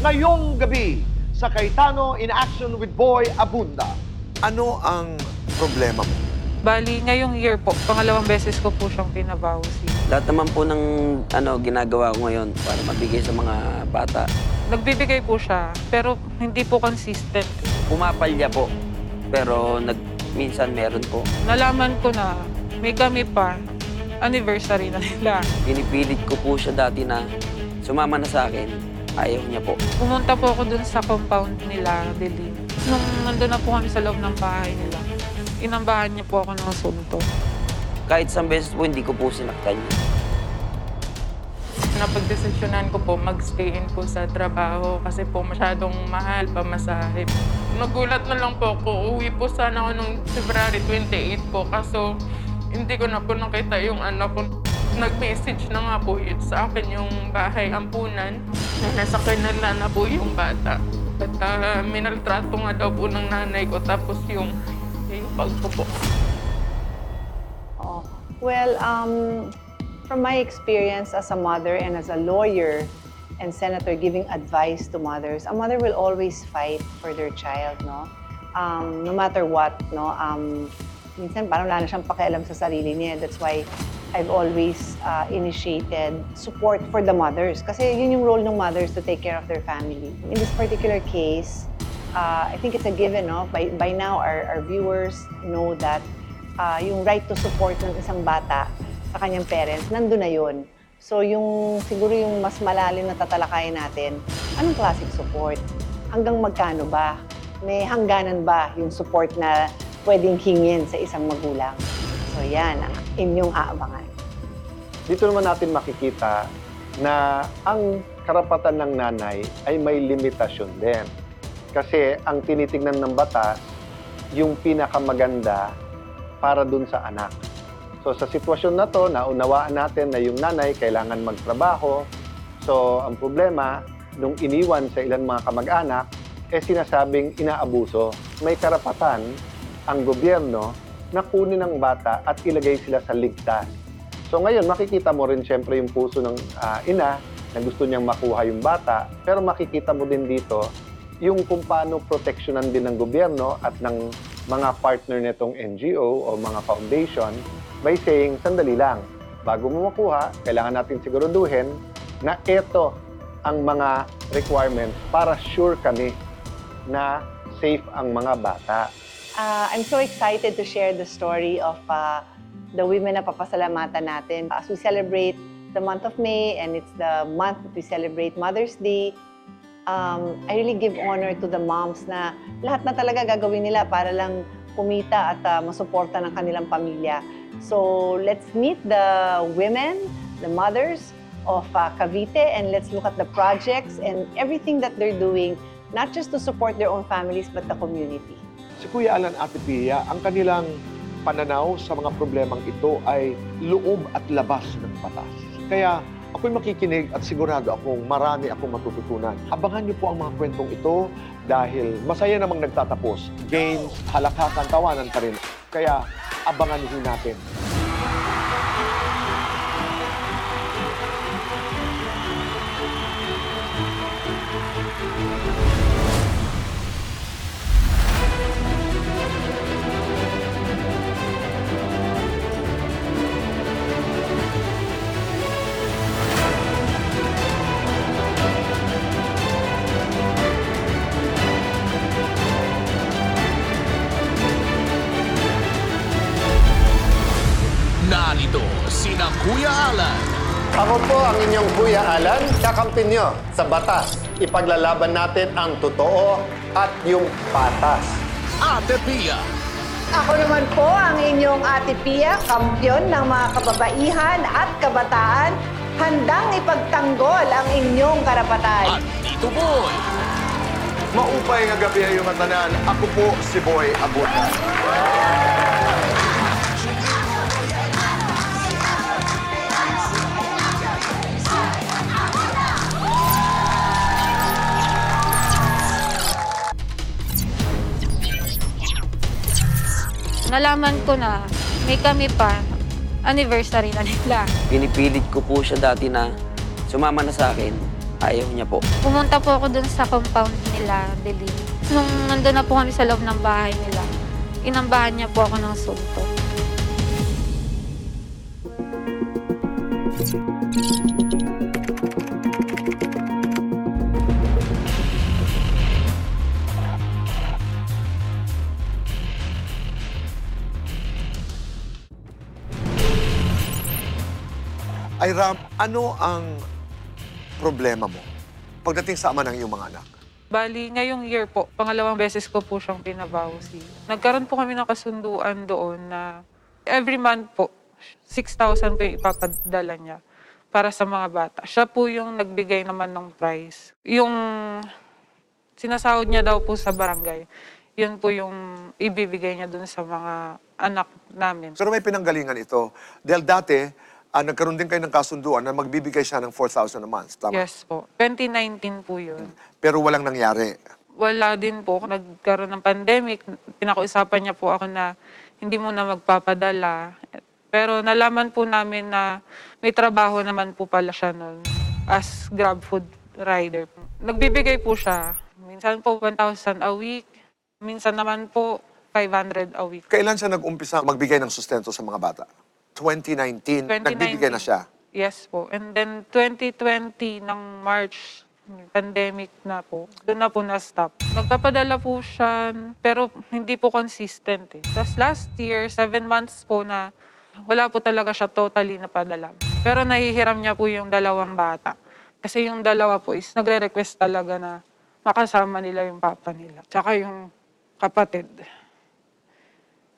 Ngayong gabi, sa Cayetano in Action with Boy Abunda. Ano ang problema mo? Bali, ngayong year po, pangalawang beses ko po siyang pinabawsi. Lahat naman po ng ginagawa ko ngayon para mabigay sa mga bata. Nagbibigay po siya, pero hindi po consistent. Pumapalya po, pero minsan meron po. Nalaman ko na may kami pa, anniversary na nila. Pinipilit ko po siya dati na sumama na sa akin. Ayaw niya po. Pumunta po ako dun sa compound nila, Dili. Nung nandun na po kami sa loob ng bahay nila, inambahan niya po ako ng sunto. Kahit isang beses po, hindi ko po sinaktan niya. Napagdesisyonan ko po mag-stay in po sa trabaho kasi po masyadong mahal pamasahe. Nagulat na lang po ako. Uwi po sana ako nung February 28 po kaso hindi ko na po nakita yung anak ko. Nag-message na nga po yun sa akin yung bahay ampunan na nasa kanila na po yung bata. At minaltrato nga daw po ng nanay ko tapos yung pagpo po. Oh. Well, from my experience as a mother and as a lawyer and senator giving advice to mothers, a mother will always fight for their child, no? No matter what, no? Minsan parang wala na siyang pakialam sa sarili niya. That's why I've always initiated support for the mothers. Kasi yun yung role ng mothers to take care of their family. In this particular case, I think it's a given, no? By now, our viewers know that yung right to support ng isang bata sa kanyang parents, nandun na yun. So siguro yung mas malalim na tatalakayin natin, anong klaseng support? Hanggang magkano ba? May hangganan ba yung support na pwedeng hingin sa isang magulang? So yan, ang inyong aabangan. Dito naman natin makikita na ang karapatan ng nanay ay may limitasyon din. Kasi ang tinitingnan ng batas, yung pinakamaganda para dun sa anak. So sa sitwasyon na to, naunawaan natin na yung nanay kailangan magtrabaho. So ang problema, nung iniwan sa ilang mga kamag-anak, sinasabing inaabuso. May karapatan ang gobyerno na kunin ang bata at ilagay sila sa ligtas. So ngayon, makikita mo rin siyempre yung puso ng ina na gusto niyang makuha yung bata. Pero makikita mo din dito yung kung paano proteksyonan din ng gobyerno at ng mga partner nitong NGO o mga foundation by saying, sandali lang, bago mo makuha, kailangan natin siguraduhin na ito ang mga requirements para sure kami na safe ang mga bata. I'm so excited to share the story of the women na papasalamatan natin. As we celebrate the month of May and it's the month that we celebrate Mother's Day, I really give honor to the moms na lahat na talaga gagawin nila para lang kumita at masuporta ng kanilang pamilya. So let's meet the women, the mothers of Cavite, and let's look at the projects and everything that they're doing, not just to support their own families but the community. Si Kuya Alan at Pia, ang kanilang pananaw sa mga problemang ito ay loob at labas ng batas. Kaya ako'y makikinig at sigurado akong marami akong matututunan. Abangan niyo po ang mga kwentong ito dahil masaya namang nagtatapos. Games, halakakan, tawanan pa rin. Kaya abangan niyo natin. Narito sina Kuya Alan, Ako po ang inyong Kuya Alan, kakampi nyo sa batas. Ipaglalaban natin ang totoo at yung patas. Ate Pia, Ako naman po ang inyong Ate Pia, kampyon ng mga kababaihan at kabataan, handang ipagtanggol ang inyong karapatan. at Tito Boy. Maupay nga gabi ay matanan. Ako po si Boy Abunda. Nalaman ko na may kami pa, anniversary na nila. Pinipilit ko po siya dati na sumama na sa akin. Ayaw niya po. Pumunta po ako dun sa compound nila, Delin. Nung nandun na po kami sa loob ng bahay nila, inambahan niya po ako ng suntok. Ay Ram, ano ang problema mo pagdating sa ama ng iyong mga anak? Bali, ngayong year po, pangalawang beses ko po siyang pinabawsi. Nagkaroon po kami ng kasunduan doon na every month po, 6,000 po yung ipapadala niya para sa mga bata. Siya po yung nagbigay naman ng price. Yung sinasahod niya daw po sa barangay, yun po yung ibibigay niya doon sa mga anak namin. Pero may pinanggalingan ito. Dahil dati, nagkaroon din kayo ng kasunduan na magbibigay siya ng 4,000 a month. Tama? Yes po. 2019 po yun. Pero walang nangyari. Wala din po. Nagkaroon ng pandemic. Pinakuusapan niya po ako na hindi mo na magpapadala. Pero nalaman po namin na may trabaho naman po pala siya noon as Grab food rider. Nagbibigay po siya. Minsan po 1,000 a week. Minsan naman po 500 a week. Kailan siya nag-umpisa magbigay ng sustento sa mga bata? 2019, nagbibigay na siya. Yes po. And then 2020 ng March, pandemic na po. Doon na po na-stop. Nagpapadala po siya, pero hindi po consistent eh. Tapos last year, 7 months po na wala po talaga siya totally napadala. Pero nahihiram niya po yung dalawang bata. Kasi yung dalawa po is nagre-request talaga na makasama nila yung papa nila. Tsaka yung kapatid.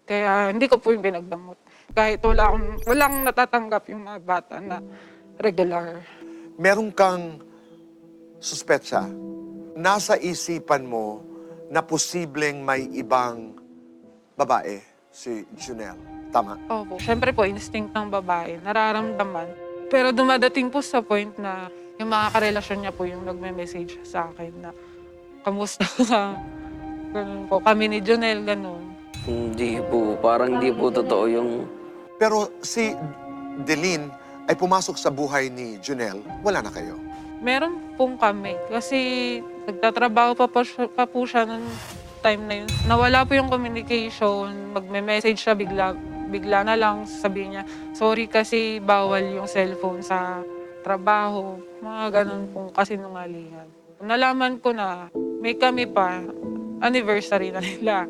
Kaya hindi ko po yung pinagdamot. Kahit walang natatanggap yung mga bata na regular. Meron kang suspetsa. Nasa isipan mo na posibleng may ibang babae, si Junel. Tama? Opo. Siyempre po, instinct ng babae, nararamdaman. Pero dumadating po sa point na yung mga karelasyon niya po yung nagme-message sa akin na kamusta ka? Ganun po. Kami ni Junel, ganun. Hindi po. Parang hindi po totoo yung... Pero si Delin ay pumasok sa buhay ni Junel, wala na kayo. Meron pong kami. Kasi nagtatrabaho pa po siya nung time na yun. Nawala po yung communication. Magme-message siya bigla na lang. Sabihin niya, sorry kasi bawal yung cellphone sa trabaho. Mga ganun pong kasinungalingan. Nalaman ko na may kami pa, anniversary na nila.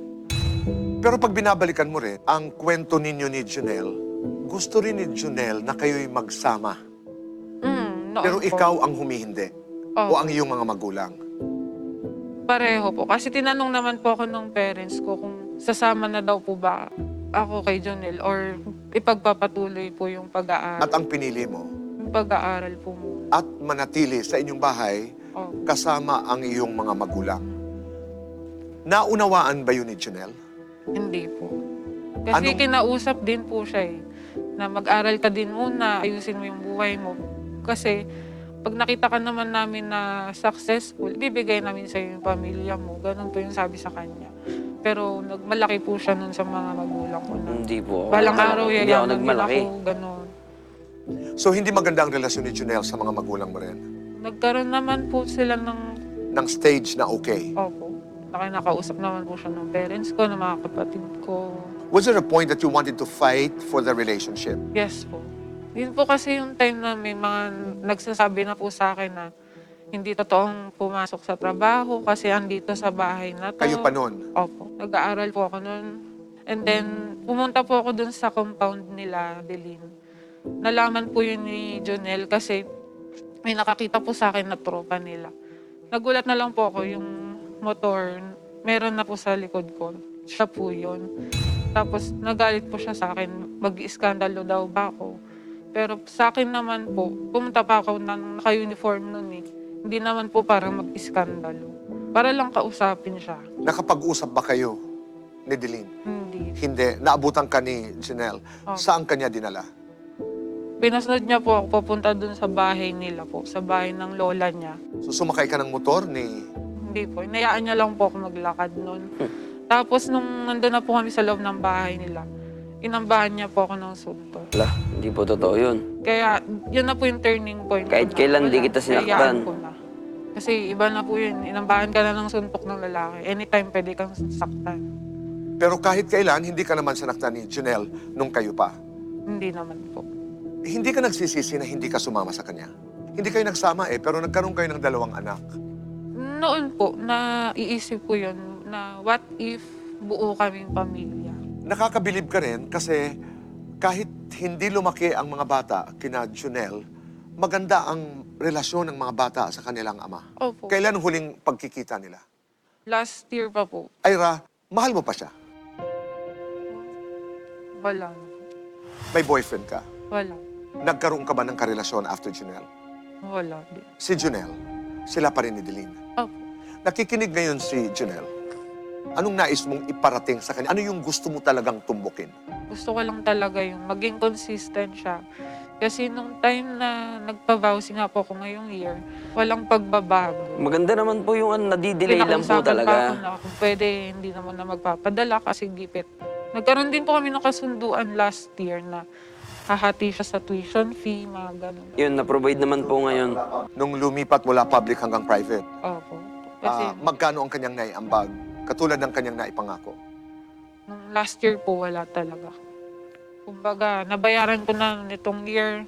Pero pag binabalikan mo rin, ang kwento ninyo ni Junel, gusto rin ni Junel na kayo'y magsama. Noon Pero po. ikaw ang humihindi. O ang iyong mga magulang. Pareho po. Kasi tinanong naman po ako ng parents ko kung sasama na daw po ba ako kay Junel or ipagpapatuloy po yung pag-aaral. At ang pinili mo, Yung pag-aaral po muna. at manatili sa inyong bahay kasama ang iyong mga magulang. Naunawaan ba yun ni Junel? Hindi po. Kasi Anong- kinausap din po siya eh. Na mag-aral ka din muna, ayusin mo yung buhay mo. Kasi pag nakita ka naman namin na successful, bibigay namin sa yung pamilya mo. Ganun po yung sabi sa kanya. Pero malaki po siya nun sa mga magulang ko na. Hindi po. Balang araw Hindi ako yayaman nila nagmalaki. ako, ganun. So hindi maganda ang relasyon ni Junel sa mga magulang mo rin? Nagkaroon naman po sila ng, Ng stage na okay? opo, nakausap naman po siya ng parents ko, ng mga kapatid ko. Was there a point that you wanted to fight for the relationship? Yes po. Yun po kasi yung time na may mga nagsasabi na po sa akin na hindi totoong pumasok sa trabaho kasi andito sa bahay na to. Kayo pa nun? Opo. Nag-aaral po ako nun. And then, pumunta po ako dun sa compound nila, Delin. Nalaman po yun ni Junel kasi may nakakita po sa akin na tropa nila. Nagulat na lang po ako yung motor, meron na po sa likod ko. Siya po yun. Tapos nagalit po siya sa akin, mag-iskandalo daw ba ako. Pero sa akin naman po, pumunta pa ako ng naka-uniform nun eh. Hindi naman po para mag-iskandalo. Para lang kausapin siya. Nakapag-usap ba kayo ni Delin? Hindi. Hindi. Naabutan ka ni Junel. Saan kanya dinala? Pinasunod niya po ako papunta dun sa bahay nila po, sa bahay ng lola niya. So sumakay ka ng motor ni... Hindi po, inayaan niya lang po ako maglakad nun. Tapos nung nandun na po kami sa loob ng bahay nila, inambahan niya po ako ng sunto. Wala, hindi po totoo yun. Kaya yun na po yung turning point. Kahit ko na, kailan wala, di kita sinaktan. hayaan ko na. Kasi iba na po yun, inambahan ka na ng suntok ng lalaki. Anytime pwede kang saktan. Pero kahit kailan, hindi ka naman sinaktan ni Janelle nung kayo pa. Hindi naman po. Hindi ka nagsisisi na hindi ka sumama sa kanya. Hindi kayo nagsama pero nagkaroon kayo ng 2 anak. Noon po, naiisip ko yun na what if buo kaming pamilya. Nakakabilib ka rin kasi kahit hindi lumaki ang mga bata kina Janelle, maganda ang relasyon ng mga bata sa kanilang ama. Opo. Kailan ang huling pagkikita nila? Last year pa po, Ira, mahal mo pa siya? wala. May boyfriend ka? Wala. Nagkaroon ka ba ng karelasyon after Janelle? Wala din. Si Janelle, sila pa rin ni Deline. Opo. Nakikinig ngayon si Janelle. Anong nais mong iparating sa kanya? Ano yung gusto mo talagang tumbukin? Gusto ko lang talaga yung maging consistent siya. Kasi nung time na nagpa-vowsy nga po ako ngayong year, walang pagbabago. Maganda naman po yung nadidelay lang po Pinakausapan pa ako talaga. na kung pwede, hindi naman na magpapadala kasi gipit. Nagkaroon din po kami ng kasunduan last year na hahati siya sa tuition fee, mga ganun. Yun, na-provide naman po ngayon. Nung lumipat mula public hanggang private, Opo. Kasi magkano ang kanyang naiambag? Katulad ng kanyang naipangako. nung last year po, wala talaga. Kumbaga, nabayaran ko na nitong year.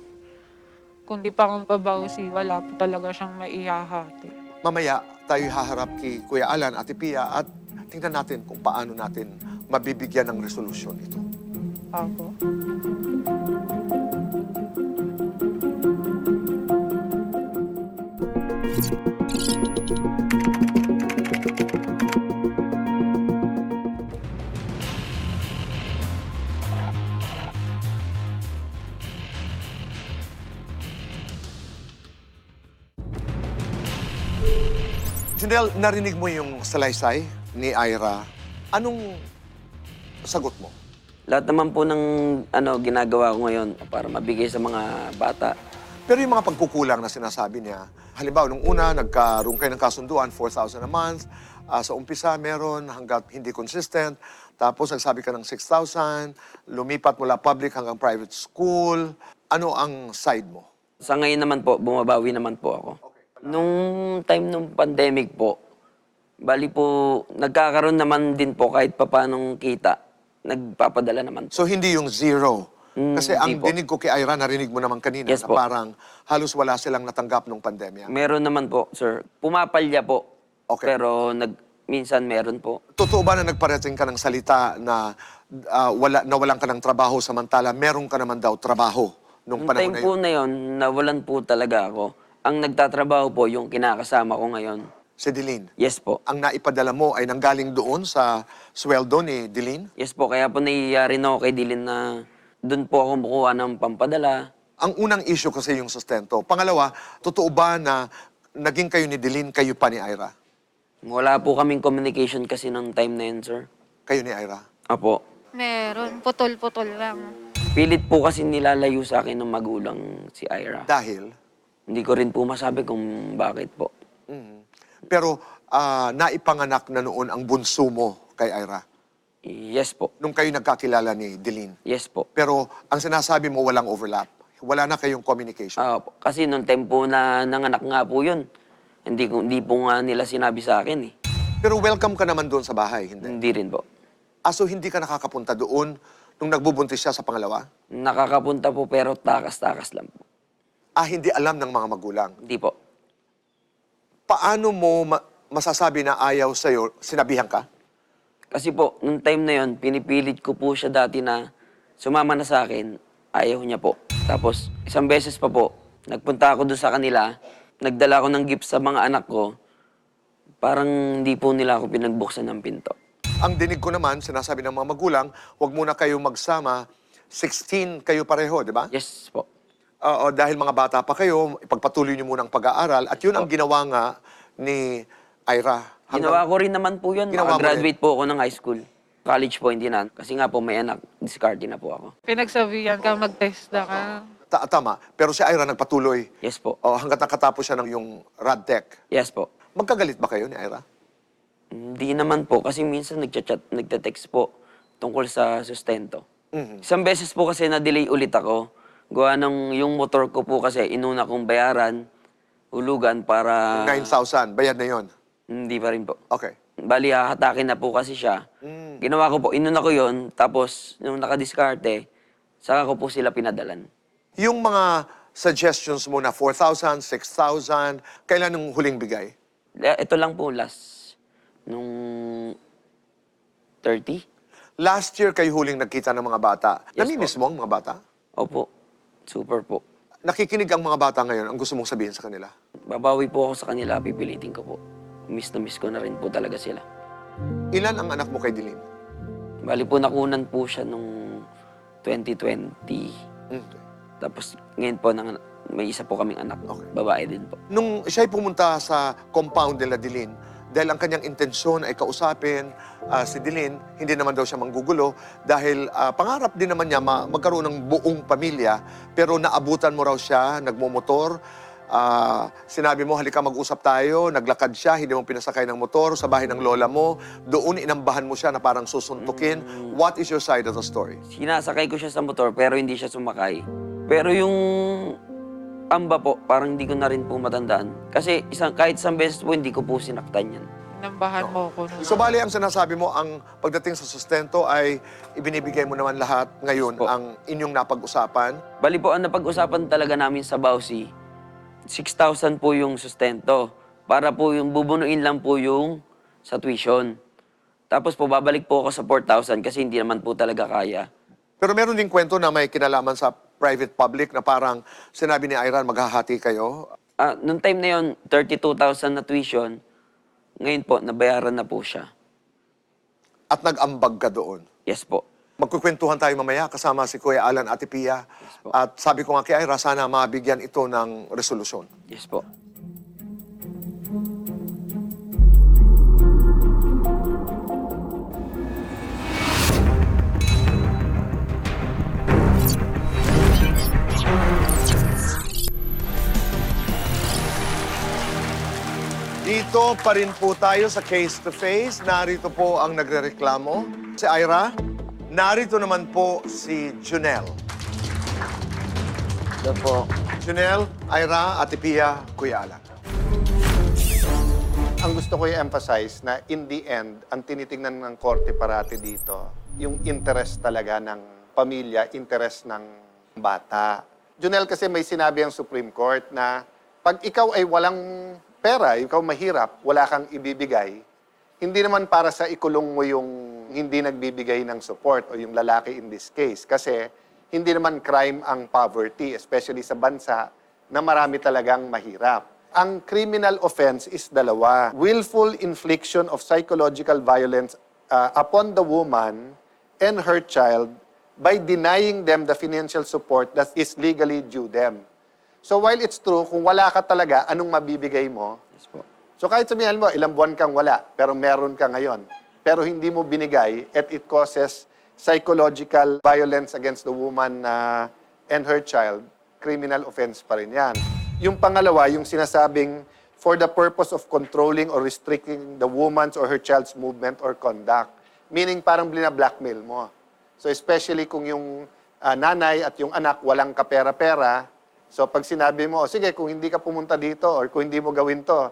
Kung di pa akong pabawsi, wala po talaga siyang maihahati. Mamaya, tayo haharap kay Kuya Alan, Ate Pia, at tingnan natin kung paano natin mabibigyan ng resolusyon ito. Opo. Janelle, narinig mo yung salaysay ni Ira. Anong sagot mo? Lahat naman po ng ginagawa ko ngayon para mabigay sa mga bata. Pero yung mga pagkukulang na sinasabi niya, halimbawa, nung una, nagkaroon kayo ng kasunduan, 4,000 a month. Sa umpisa, meron hanggat hindi consistent. Tapos, nagsabi ka ng 6,000. Lumipat mula public hanggang private school. Ano ang side mo? Sa ngayon naman po, bumabawi naman po ako. Nung time nung pandemic po, bali po, nagkakaroon naman din po kahit papanong kita. Nagpapadala naman po. So, hindi yung zero. Kasi ang hindi po. dinig ko kay Ira, narinig mo naman kanina, Yes na po. parang halos wala silang natanggap nung pandemya. Meron naman po, sir. Pumapalya po. Okay. Pero minsan meron po. Totoo ba na nagparating ka ng salita na nawalan ka ng trabaho samantala meron ka naman daw trabaho nung Nung panahon time na po yun? na yun, nawalan po talaga ako. Ang nagtatrabaho po, yung kinakasama ko ngayon. Si Deline. Yes po. Ang naipadala mo ay nanggaling doon sa sweldo ni Deline? Yes po, kaya po naiyari na ako kay Dylan na doon po ako makuha ng pampadala. Ang unang issue kasi yung sustento. Pangalawa, totoo ba na naging kayo ni Deline, kayo pa ni Ira? Wala po kaming communication kasi nung time na yun, sir. Kayo ni Ira? Apo. Meron, putol-putol lang. Pilit po kasi nilalayo sa akin ng magulang si Ira. Dahil? Hindi ko rin po masabi kung bakit po. Pero naipanganak na noon ang bunso mo kay Ira Yes po. nung kayo nagkakilala ni Deline. Yes po. Pero ang sinasabi mo walang overlap. Wala na kayong communication. Kasi nung time po na nanganak nga po yun, hindi po nga nila sinabi sa akin eh. Pero welcome ka naman doon sa bahay, hindi? Hindi rin po. So hindi ka nakakapunta doon nung nagbubuntis siya sa pangalawa? Nakakapunta po pero takas-takas lang po. Hindi alam ng mga magulang. Hindi po. Paano mo masasabi na ayaw sa'yo? Sinabihan ka? Kasi po, nung time na yon, pinipilit ko po siya dati na sumama na sa akin. Ayaw niya po. Tapos, isang beses pa po, nagpunta ako doon sa kanila, nagdala ako ng gift sa mga anak ko, parang hindi po nila ako pinagbuksan ng pinto. Ang dinig ko naman, sinasabi ng mga magulang, huwag muna kayo magsama, 16 kayo pareho, di ba? Yes po. Dahil mga bata pa kayo, ipagpatuloy niyo muna ang pag-aaral. At yun ang ginawa nga ni Ira. Ginawa ko rin naman po yun. Ginawa mo Makagraduate po ako ng high school. College po, hindi na. Kasi nga po may anak, discarded na po ako. Pinagsabihan ka, mag-test na ka. Tama. Pero si Ira nagpatuloy. Yes po. Hanggat nakatapos siya ng yung RadTech. Yes po. Magkagalit ba kayo ni Ira? Hindi naman po, kasi minsan nagte-text po tungkol sa sustento. Isang beses po kasi na-delay ulit ako. Gawa ng yung motor ko po kasi inuna kong bayaran. hulugan para... 9,000, bayad na yon. Hindi pa rin po. Okay. Bali, hahatakin na po kasi siya. Ginawa ko po, inuna ko yon, tapos nung nakadiskarte, saka ko po sila pinadalan. Yung mga suggestions mo na 4,000, 6,000, kailan nung huling bigay? Ito lang po last, nung 30. Last year kayo huling nagkita ng mga bata. Yes, Namimiss mo ang mga bata? Opo, super po. Nakikinig ang mga bata ngayon, ang gusto mong sabihin sa kanila? Babawi po ako sa kanila, pipilitin ko po. Miss na miss ko na rin po talaga sila. Ilan ang anak mo kay Dilin? Bali po, nakunan po siya nung 2020. Tapos ngayon po, may isa po kaming anak. Okay. Babae din po. Nung siya'y pumunta sa compound nila Dilin, dahil ang kanyang intensyon ay kausapin si Dilin, hindi naman daw siya manggugulo dahil pangarap din naman niya magkaroon ng buong pamilya, pero naabutan mo raw siya, nagmomotor, sinabi mo, halika mag-usap tayo, naglakad siya, hindi mo pinasakay ng motor sa bahay ng lola mo, doon inambahan mo siya na parang susuntukin. What is your side of the story? Sinasakay ko siya sa motor pero hindi siya sumakay. Pero yung amba po, parang hindi ko na rin po matandaan. Kasi kahit isang beses po, hindi ko po sinaktan yan. Inambahan mo ako. So bali, ang sinasabi mo, ang pagdating sa sustento ay ibinibigay mo naman lahat ngayon Po. ang inyong napag-usapan. Bali po, ang napag-usapan talaga namin sa Bausi, 6,000 po yung sustento. Para po yung bubunuin lang po yung sa tuition. Tapos po, babalik po ako sa 4,000 kasi hindi naman po talaga kaya. Pero meron ding kwento na may kinalaman sa private-public na parang sinabi ni Iran, maghahati kayo. Noong time na yun, 32,000 na tuition. Ngayon po, nabayaran na po siya. At nag-ambag ka doon. Yes po. Magkukwentuhan tayo mamaya kasama si Kuya Alan Ate Pia. po. At sabi ko nga kay Ira, sana mabigyan ito ng resolusyon. Yes po. Dito pa rin po tayo sa face-to-face. Narito po ang nagrereklamo. Si Ira. Narito naman po si Junel. Ito po. Junel, Ira, Ate Pia, Kuya Alan. Ang gusto ko i-emphasize na in the end, ang tinitingnan ng korte parati dito, yung interest talaga ng pamilya, interest ng bata. Junel, kasi may sinabi ang Supreme Court na pag ikaw ay walang pera, ikaw mahirap, wala kang ibibigay, hindi naman para sa ikulong mo yung hindi nagbibigay ng support o yung lalaki in this case. Kasi hindi naman crime ang poverty, especially sa bansa na marami talagang mahirap. Ang criminal offense is dalawa. Willful infliction of psychological violence upon the woman and her child by denying them the financial support that is legally due them. So while it's true, kung wala ka talaga, anong mabibigay mo? Yes po. So kahit sabihin mo, ilang buwan kang wala, pero meron ka ngayon. Pero hindi mo binigay at it causes psychological violence against the woman and her child, criminal offense pa rin yan. Yung pangalawa, yung sinasabing for the purpose of controlling or restricting the woman's or her child's movement or conduct. Meaning parang blina-blackmail mo. So especially kung yung nanay at yung anak walang kapera-pera, so pag sinabi mo, sige, kung hindi ka pumunta dito or kung hindi mo gawin to,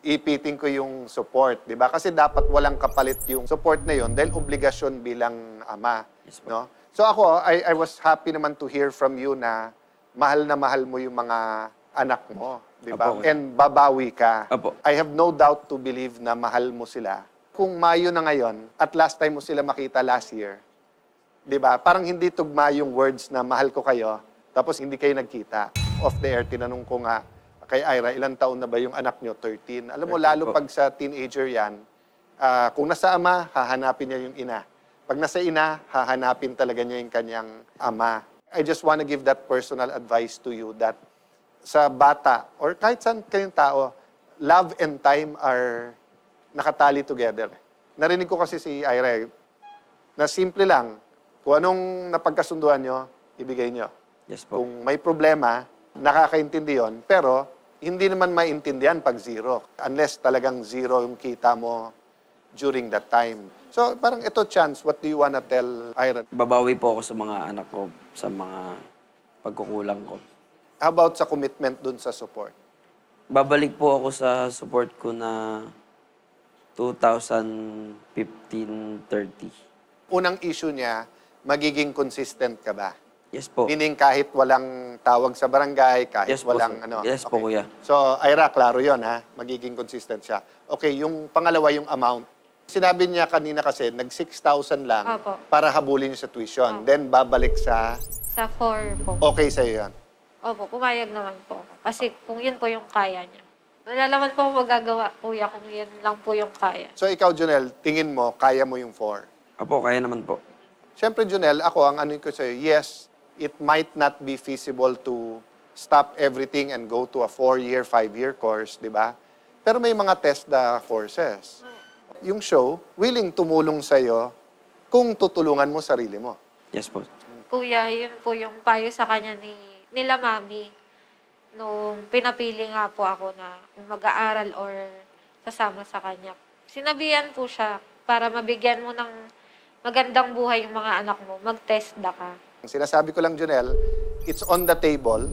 ipiting ko yung support, di ba? Kasi dapat walang kapalit yung support na yon dahil obligasyon bilang ama. Yes, po. No? So ako, I was happy naman to hear from you na mahal mo yung mga anak mo, di ba? Apo. And babawi ka. Apo. I have no doubt to believe na mahal mo sila. Kung Mayo na ngayon, at last time mo sila makita last year, di ba? Parang hindi tugma yung words na mahal ko kayo, tapos hindi kayo nagkita. Off the air, tinanong ko nga kay Ira, ilang taon na ba yung anak nyo? 13. Alam mo, 13 lalo po. pag sa teenager yan, kung nasa ama, hahanapin niya yung ina. Pag nasa ina, hahanapin talaga niya yung kanyang ama. I just want to give that personal advice to you that sa bata, or kahit saan kayong tao, love and time are nakatali together. Narinig ko kasi si Ira, na simple lang, kung anong napagkasunduan nyo, ibigay nyo. Yes po. Kung may problema, nakakaintindi yon, pero hindi naman maintindihan pag zero. Unless talagang zero yung kita mo during that time. So, parang ito chance, what do you wanna tell Ira? Babawi po ako sa mga anak ko, sa mga pagkukulang ko. How about sa commitment dun sa support? Babalik po ako sa support ko na 2015-30. Unang issue niya, magiging consistent ka ba? Yes po. Meaning kahit walang tawag sa barangay, kahit Yes po, walang sir. ano. Yes po, kuya. So, Ira, klaro yon ha? Magiging consistent siya. Okay, yung pangalawa, yung amount. Sinabi niya kanina kasi, nag 6,000 lang Opo. para habulin niya sa tuition. Then, babalik sa, Sa 4 po. okay sa'yo yan. Opo, pumayag naman po ako. Kasi kung yun po yung kaya niya. Wala naman po ako magagawa, kuya, kung yun lang po yung kaya. So, ikaw, Junel, tingin mo, kaya mo yung 4. Apo, kaya naman po. Siyempre, Junel, ako, ang ano ko sa'yo, yes, it might not be feasible to stop everything and go to a 4-year, 5-year course, di ba? Pero may mga test the forces. Yung show, willing tumulong sa'yo kung tutulungan mo sarili mo. Yes po. Kuya, yun po yung payo sa kanya nila mami. Nung pinapili nga po ako na mag-aaral or kasama sa kanya. Sinabihan po siya para mabigyan mo ng magandang buhay yung mga anak mo, mag-TESDA ka. Ang sinasabi ko lang, Junel, it's on the table.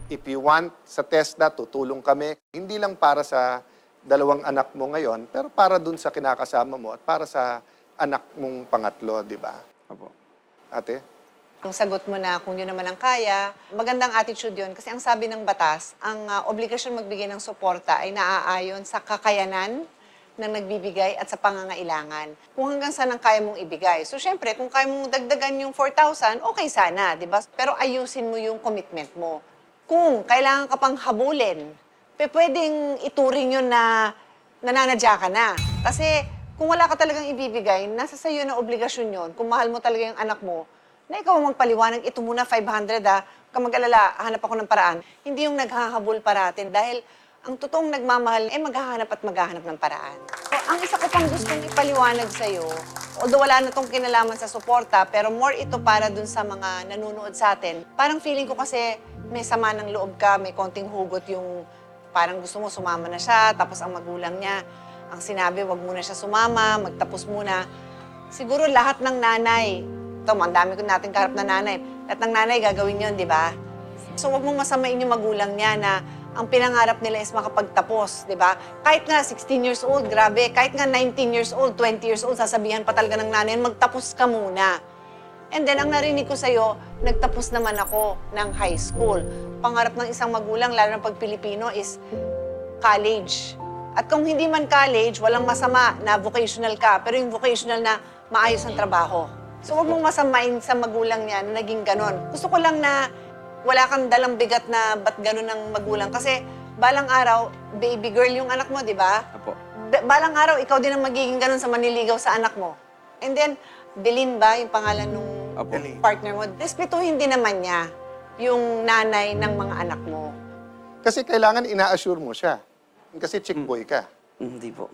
If you want sa TESDA, tutulong kami. Hindi lang para sa 2 anak mo ngayon, pero para dun sa kinakasama mo at para sa anak mong pangatlo, di ba? Apo. Ate? Ang sagot mo na kung yun naman ang kaya, magandang attitude yun. Kasi ang sabi ng batas, ang obligasyon magbigay ng suporta ay naaayon sa kakayanan ng nagbibigay at sa pangangailangan. Kung hanggang saan ang kaya mong ibigay. So, syempre, kung kaya mong dagdagan yung 4,000, okay sana, di ba? Pero ayusin mo yung commitment mo. Kung kailangan ka pang habulin, pwedeng ituring yun na nananadya ka na. Kasi kung wala ka talagang ibibigay, nasa sayo na obligasyon yun. Kung mahal mo talaga yung anak mo, na ikaw ang magpaliwanag, ito muna 500 kung mag-alala, hanap ako ng paraan. Hindi yung naghahabol paratin dahil ang totoong nagmamahal, maghahanap at maghahanap ng paraan. So, ang isa ko pang gustong ipaliwanag sa'yo, although wala na tong kinalaman sa suporta, pero more ito para dun sa mga nanunood sa atin. Parang feeling ko kasi may sama ng loob ka, may konting hugot yung parang gusto mo sumama na siya, tapos ang magulang niya, ang sinabi, wag muna siya sumama, magtapos muna. Siguro lahat ng nanay, ito, ang dami ko natin kaharap na nanay, lahat ng nanay gagawin yun, di ba? So, wag mong masamain yung magulang niya na ang pinangarap nila is makapagtapos, di ba? Kahit nga 16 years old, grabe. Kahit nga 19 years old, 20 years old, sasabihan pa talaga ng nanay, magtapos ka muna. And then, ang narinig ko sa'yo, nagtapos naman ako ng high school. Pangarap ng isang magulang, lalo na pag Pilipino, is college. At kung hindi man college, walang masama na vocational ka, pero yung vocational na maayos ang trabaho. So, wag mong masamain sa magulang niya na naging ganon. Gusto ko lang na wala kang dalang bigat na ba't ganon ang magulang. Kasi balang araw, baby girl yung anak mo, di ba? Apo. Balang araw, ikaw din ang magiging ganon sa manliligaw sa anak mo. And then, Belin ba yung pangalan nung Apo. partner mo? Respetuhin din naman niya yung nanay ng mga anak mo. Kasi kailangan ina-assure mo siya. Kasi chick boy ka. Hindi po.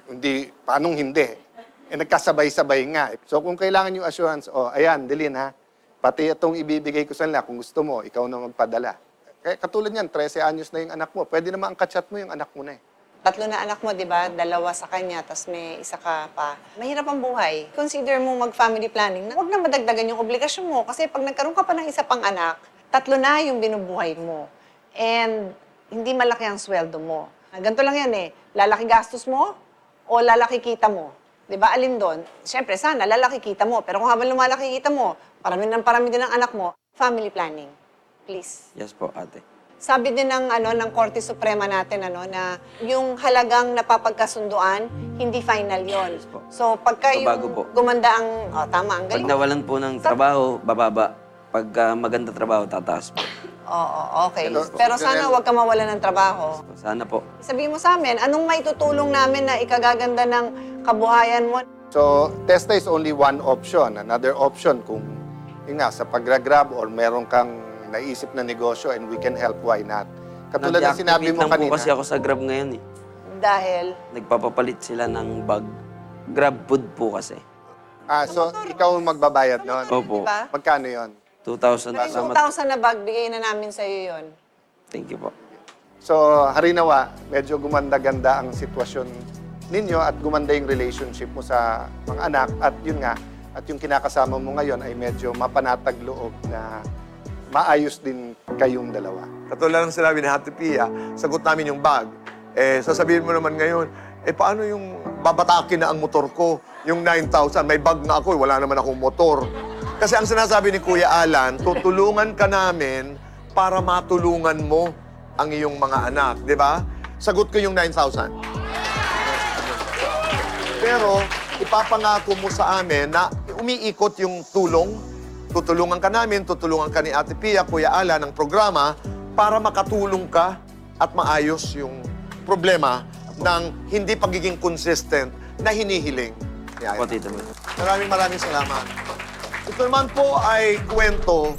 Hindi, paanong hindi? Nagkasabay-sabay nga. So, kung kailangan yung assurance, ayan, Delin ha, pati itong ibibigay ko sa nila, kung gusto mo, ikaw na magpadala. Kaya katulad niyan, 13 anyos na yung anak mo. Pwede naman ang kachat mo yung anak mo na eh. 3 na anak mo, di ba? 2 sa kanya, tapos may isa ka pa. Mahirap ang buhay. Consider mo mag-family planning. Huwag na madagdagan yung obligasyon mo. Kasi pag nagkaroon ka pa ng isa pang anak, 3 na yung binubuhay mo. And hindi malaki ang sweldo mo. Ganito lang yan eh. Lalaki gastos mo o lalaki kita mo. Di ba? Alin doon? Siyempre, sana lalaki kita mo. Pero kung habang lumalaki kita mo, parami din ang anak mo, family planning. Please. Yes po, ate. Sabi din ng Korte Suprema natin na yung halagang napapagkasunduan, hindi final yon. Yes po. So pagka yung Babago po. gumanda ang, tama, ang Pag galing. nawalan po ng trabaho, bababa. Pag maganda trabaho, tataas po. Oo, okay. Pero- Pero sana huwag ka mawalan ng trabaho. Sana po. Sabihin mo sa amin, anong maitutulong namin na ikagaganda ng kabuhayan mo? So, TESDA is only one option. Another option kung yun nga, sa pag-grab or meron kang naisip na negosyo and we can help, why not? Katulad ng sinabi mo Nag-deactivate lang kanina. po kasi ako sa Grab ngayon eh. Dahil, Nagpapapalit sila ng bag. Grab food po kasi. So, ikaw ang magbabayad nun. Opo. di ba? Magkano yon? 2,000. Pero yung 2,000 na bag, bigay na namin sa'yo yon. Thank you po. So, harinawa, medyo gumanda-ganda ang sitwasyon ninyo at gumanda yung relationship mo sa mga anak at yun nga, at yung kinakasama mo ngayon ay medyo mapanatag loob na maayos din kayong dalawa. Katulad ng sinabi ni Ate Pia, sagot namin yung bag. Eh, sasabihin mo naman ngayon, paano yung babatakin na ang motor ko? Yung 9,000, may bag na ako, wala naman akong motor. Kasi ang sinasabi ni Kuya Alan, tutulungan ka namin para matulungan mo ang iyong mga anak, di ba? Sagot ko yung 9,000. Pero ipapangako mo sa amin na umiikot yung tulong. Tutulungan ka namin, tutulungan ka ni Ate Pia, Kuya Alan, ng programa para makatulong ka at maayos yung problema ng hindi pagiging consistent na hinihiling. Po, Tito Boy. Maraming salamat. Ito naman po ay kwento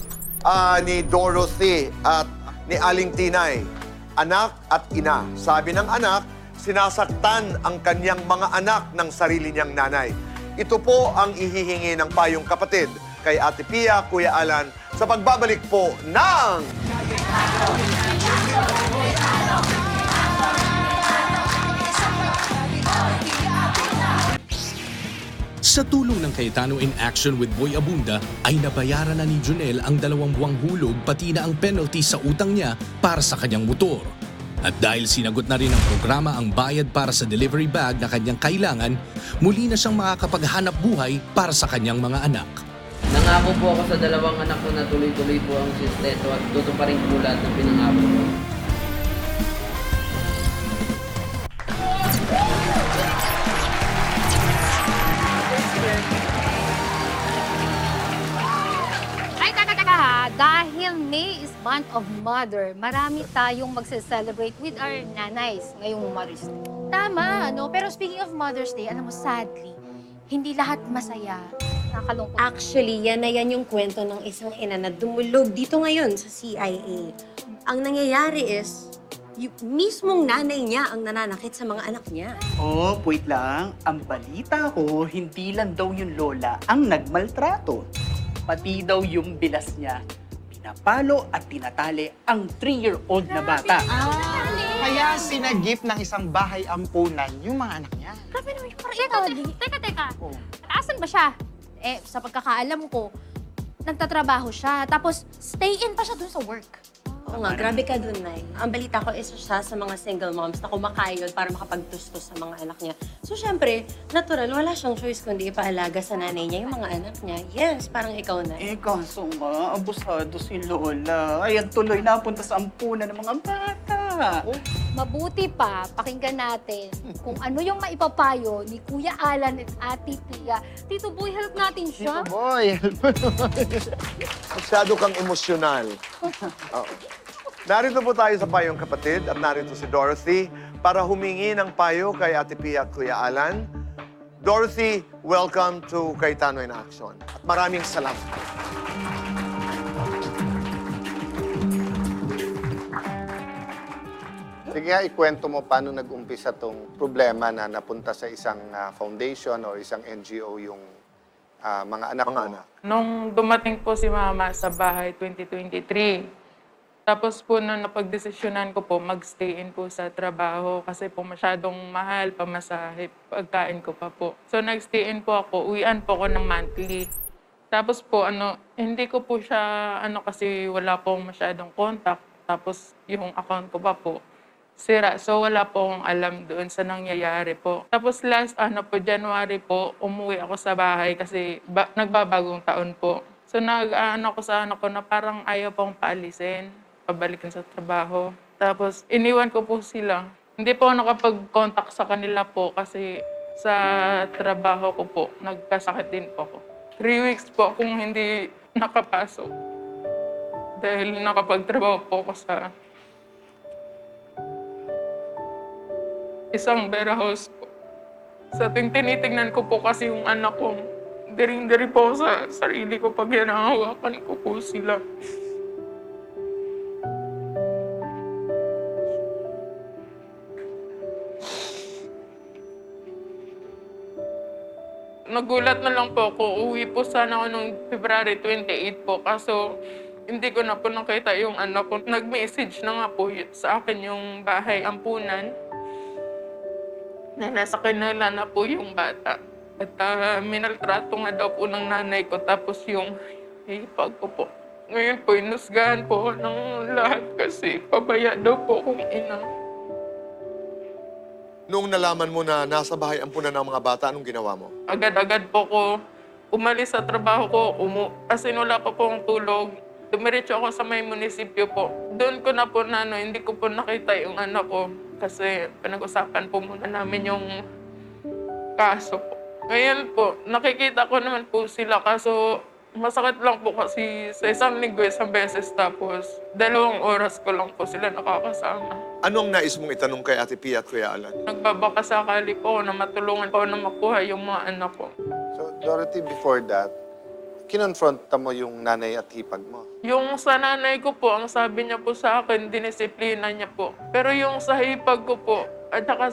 ni Dorothy at ni Aling Tinay. Anak at ina. Sabi ng anak, sinasaktan ang kanyang mga anak ng sarili niyang nanay. Ito po ang ihihingi ng payong kapatid kay Ate Pia, Kuya Alan, sa pagbabalik po ng... Sa tulong ng Cayetano in Action with Boy Abunda ay nabayaran na ni Jonel ang 2 buwang hulog pati na ang penalty sa utang niya para sa kanyang motor. At dahil sinagot na rin ng programa ang bayad para sa delivery bag na kanyang kailangan, muli na siyang makakapaghanap buhay para sa kanyang mga anak. Nangako po ako sa 2 anak ko na tuloy-tuloy po ang sustento at tutuparin po lahat ng pinangako ko. Ay, taka ha. Dahil May is month of mother, marami tayong magse-celebrate with our nanays ngayong Mother's Day. Tama, no? Pero speaking of Mother's Day, alam mo, sadly, hindi lahat masaya. Nakalungkot. Actually, yan na yan yung kwento ng isang ina na dumulog dito ngayon sa CIA. Ang nangyayari is, yung mismong nanay niya ang nananakit sa mga anak niya. Oh, wait lang. Ang balita ko, hindi lang daw yung lola ang nagmaltrato. Pati daw yung bilas niya. Pinapalo at tinatali ang 3-year-old na bata. Kaya sinagip ng isang bahay ampunan yung mga anak niya. Grabe naman yung parang Teka. Asan ba siya? Sa pagkakaalam ko, nagtatrabaho siya. Tapos, stay-in pa siya dun sa work. Oo nga, grabe ka dun, Nay. Ang balita ko, isa siya sa mga single moms na kumakayod para makapagtustos sa mga anak niya. So, syempre, natural, wala siyang choice kundi ipaalaga sa nanay niya yung mga anak niya. Yes, parang ikaw, Nay. Kaso nga, abusado si lola. Ayan, tuloy napunta sa ampunan ng mga bata. Mabuti pa, pakinggan natin kung ano yung maipapayo ni Kuya Alan at Ate Pia. Tito Boy, help natin siya. Tito Boy, Masyado kang emosyonal. Oo. Narito po tayo sa Payong Kapatid at narito si Dorothy para humingi ng payo kay Ate Pia at Kuya Alan. Dorothy, welcome to Cayetano in Action. At maraming salamat. Sige nga, ikwento mo paano nag-umpisa tong problema na napunta sa isang foundation o isang NGO yung mga anak mo. Nung dumating po si Mama sa bahay 2023, tapos po nung napagdesisyonan ko po, mag-stay-in po sa trabaho kasi po masyadong mahal, pamasahe, pagkain ko pa po. So nag-stay-in po ako, uwian po ako ng monthly. Tapos po, hindi ko po siya, kasi wala pong masyadong contact. Tapos yung account ko pa po, sira. So, wala po akong alam doon sa nangyayari po. Tapos last, January po, umuwi ako sa bahay kasi nagbabagong taon po. So, ko sa anak ko na parang ayaw pong paalisin, pabalikin sa trabaho. Tapos, iniwan ko po sila. Hindi po ako nakapag-contact sa kanila po kasi sa trabaho ko po, nagkasakit din po ako. 3 weeks po akong hindi nakapasok. Dahil nakapagtrabaho po ako sa isang warehouse po. Sa tuwing tinitingnan ko po kasi yung anak ko, diring-diri po sa sarili ko pag hinahawakan ko po sila. Nagulat na lang po ako. Uwi po sana ako noong February 28 po. Kaso hindi ko na po nakita yung anak ko. Nag-message na nga po sa akin yung bahay ampunan na nasa kanila na po yung bata. At minaltrato nga daw po ng nanay ko. Tapos yung hipag ko po, Ngayon po, inusgahan po ako ng lahat kasi pabaya daw po akong ina. Noong nalaman mo na nasa bahay ampunan ng mga bata, anong ginawa mo? Agad-agad po ko umalis sa trabaho ko, kasi wala pa po akong tulog. Dumiretso ako sa may munisipyo po. Doon ko na po na hindi ko po nakita yung anak ko kasi pinag-usapan po muna namin yung kaso po. Ngayon po, nakikita ko naman po sila kaso masakit lang po kasi sa isang linggo, isang beses tapos 2 oras ko lang po sila nakakasama. Anong nais mong itanong kay Ate Pia at Kuya Alan? Nagbabaka sakali po na matulungan po na makuha yung mga anak ko. So, Dorothy, before that, kinonfronta mo yung nanay at hipag mo. Yung sa nanay ko po, ang sabi niya po sa akin, dinisiplina niya po. Pero yung sa hipag ko po, at saka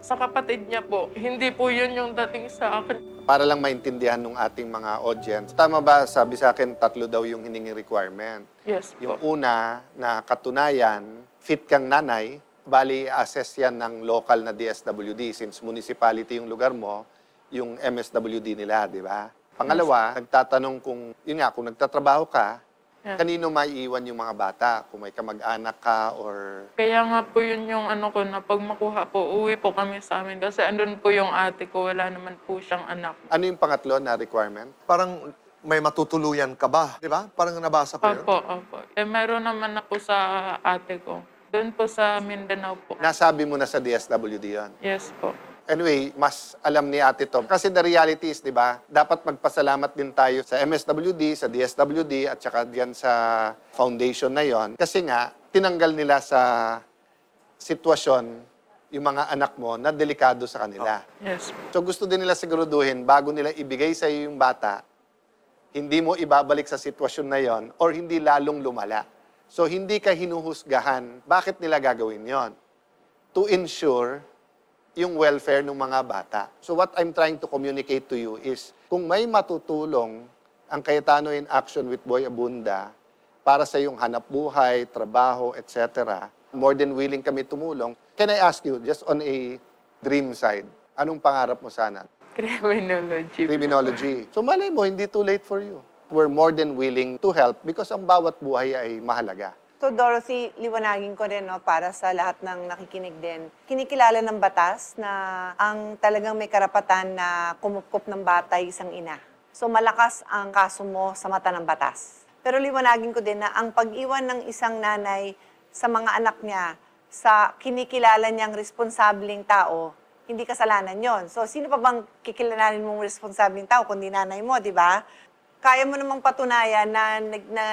sa kapatid niya po, hindi po yun yung dating sa akin. Para lang maintindihan ng ating mga audience. Tama ba, sabi sa akin, 3 daw yung hiningi requirement? Yes po. Yung una, na katunayan, fit kang nanay, bali assess yan ng local na DSWD since municipality yung lugar mo, yung MSWD nila, di ba? Pangalawa, nagtatanong kung, yun nga, kung nagtatrabaho ka, kanino maiiwan yung mga bata? Kung may kamag-anak ka or... Kaya nga po yun yung ano ko na pag makuha po, uwi po kami sa amin. Kasi andun po yung ate ko, wala naman po siyang anak. Ano yung pangatlo na requirement? Parang may matutuluyan ka ba? Di ba? Parang nabasa ko yun. Opo. Meron naman na po sa ate ko. Doon po sa Mindanao po. Nasabi mo na sa DSWD yun. Yes po. Anyway, mas alam ni Ate Tom. Kasi the reality is, di ba, dapat magpasalamat din tayo sa MSWD, sa DSWD, at saka diyan sa foundation na yon. Kasi nga, tinanggal nila sa sitwasyon yung mga anak mo na delikado sa kanila. Yes. So gusto din nila siguraduhin, bago nila ibigay sa iyo yung bata, hindi mo ibabalik sa sitwasyon na yon or hindi lalong lumala. So hindi ka hinuhusgahan. Bakit nila gagawin yon? To ensure yung welfare ng mga bata. So what I'm trying to communicate to you is, kung may matutulong ang Cayetano in Action with Boy Abunda para sa iyong hanap buhay, trabaho, etc., more than willing kami tumulong. Can I ask you, just on a dream side, anong pangarap mo sana? Criminology. Criminology. So malay mo, hindi too late for you. We're more than willing to help because ang bawat buhay ay mahalaga. So Dorothy, liwanagin ko rin, no, para sa lahat ng nakikinig din. Kinikilala ng batas na ang talagang may karapatan na kumupkop ng bata ay isang ina. So malakas ang kaso mo sa mata ng batas. Pero liwanagin ko din na ang pag-iwan ng isang nanay sa mga anak niya sa kinikilala niyang responsabling tao, hindi kasalanan yon. So sino pa bang kikilalanin mong responsabling tao kundi nanay mo, di ba? Kaya mo namang patunayan na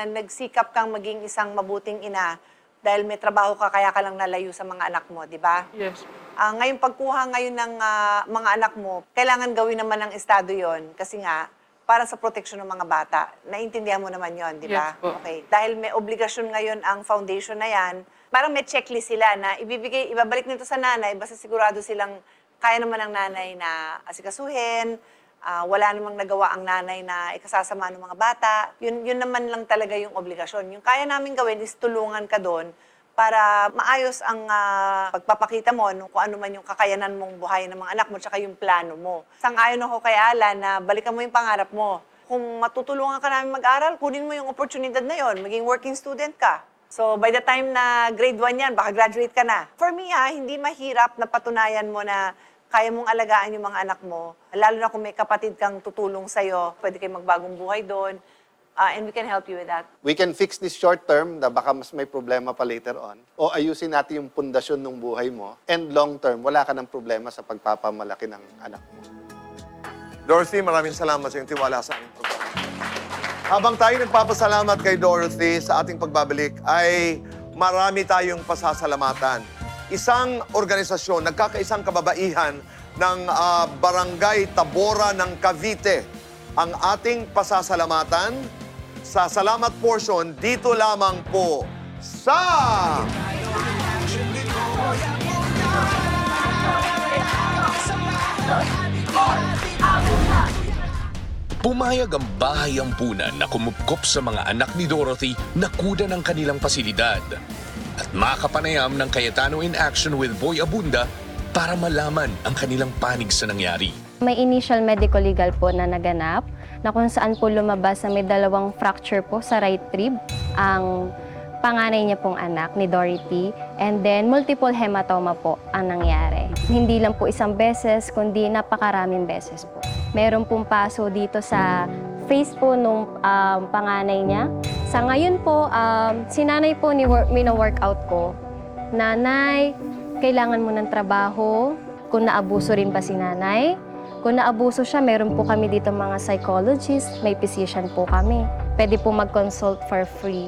nagsikap kang maging isang mabuting ina dahil may trabaho ka kaya ka lang nalayo sa mga anak mo, di ba? Yes. Ngayong pagkuha ngayon ng mga anak mo, kailangan gawin naman ng Estado yon kasi nga, para sa proteksyon ng mga bata. Naintindihan mo naman yon, di ba? Yes po. Okay. Dahil may obligasyon ngayon ang foundation na yan, parang may checklist sila na ibabalik nito sa nanay, basta sigurado silang kaya naman ng nanay na asikasuhin, wala namang nagawa ang nanay na ikasasama ng mga bata. Yun naman lang talaga yung obligasyon. Yung kaya namin gawin is tulungan ka doon para maayos ang pagpapakita mo kung ano man yung kakayanan mong buhay ng mga anak mo tsaka yung plano mo. Sang-ayon ako kay Alan na balikan mo yung pangarap mo. Kung matutulungan ka namin mag-aral, kunin mo yung oportunidad na yon, maging working student ka. So by the time na grade 1 yan, baka graduate ka na. For me hindi mahirap na patunayan mo na kaya mong alagaan yung mga anak mo, lalo na kung may kapatid kang tutulong sa'yo, pwede kayo magbagong buhay doon, and we can help you with that. We can fix this short term na baka mas may problema pa later on, o ayusin natin yung pundasyon ng buhay mo, and long term, wala ka ng problema sa pagpapamalaki ng anak mo. Dorothy, maraming salamat sa iyong tiwala sa aming programa. Habang tayo nagpapasalamat kay Dorothy sa ating pagbabalik, ay marami tayong pasasalamatan. Isang organisasyon, nagkakaisang kababaihan ng Barangay Tabora ng Cavite. Ang ating pasasalamatan sa salamat portion dito lamang po sa... Pumayag ang bahay ampunan na kumupkop sa mga anak ni Dorothy na kuda ng kanilang pasilidad at makapanayam ng Cayetano in Action with Boy Abunda para malaman ang kanilang panig sa nangyari. May initial medical legal po na naganap na kung saan po lumabas na may 2 fracture po sa right rib ang panganay niya pong anak ni Dorothy, and then multiple hematoma po ang nangyari. Hindi lang po isang beses, kundi napakaraming beses po. Meron pong paso dito sa face po nung panganay niya. Sa ngayon po, si nanay po mino-workout ko. Nanay, kailangan mo ng trabaho. Kung naabuso rin ba si nanay? Kung naabuso siya, meron po kami dito mga psychologist, may physician po kami. Pwede po mag-consult for free.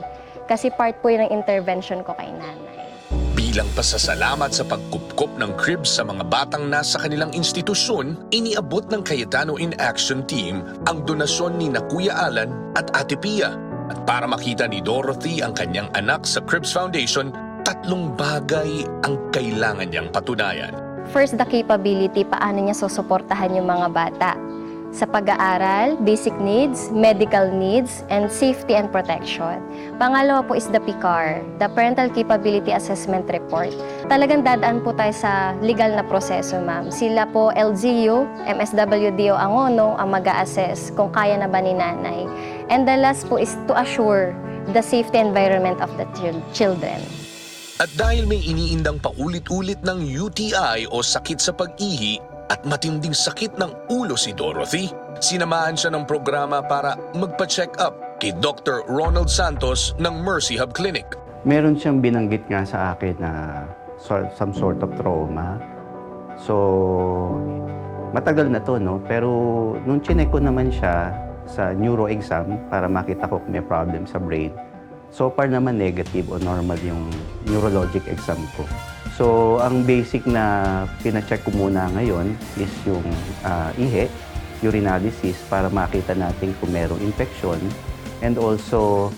Kasi part po yun ng intervention ko kay nanay. Bilang pasasalamat sa pagkupkop ng cribs sa mga batang nasa kanilang institusyon, iniabot ng Cayetano in Action Team ang donasyon ni na Kuya Alan at Ate Pia. At para makita ni Dorothy ang kanyang anak sa Cribs Foundation, 3 bagay ang kailangan niyang patunayan. First, the capability, paano niya susuportahan yung mga bata. Sa pag-aaral, basic needs, medical needs, and safety and protection. Pangalawa po is the PCAR, the Parental Capability Assessment Report. Talagang dadaan po tayo sa legal na proseso, ma'am. Sila po, LGU, MSWDO Angono, ang mag-a-assess kung kaya na ba ni nanay. And the last po is to assure the safety environment of the children. At dahil may iniindang paulit-ulit ng UTI o sakit sa pag-ihi at matinding sakit ng ulo si Dorothy, sinamahan siya ng programa para magpa-check up kay Dr. Ronald Santos ng Mercy Hub Clinic. Meron siyang binanggit nga sa akin na some sort of trauma. So, matagal na to, no? Pero nung chinek ko naman siya sa neuro exam para makita ko kung may problem sa brain, so far naman negative o normal yung neurologic exam ko. So, ang basic na pina-check ko muna ngayon is yung ihe, urinalysis, para makita natin kung merong infection. And also,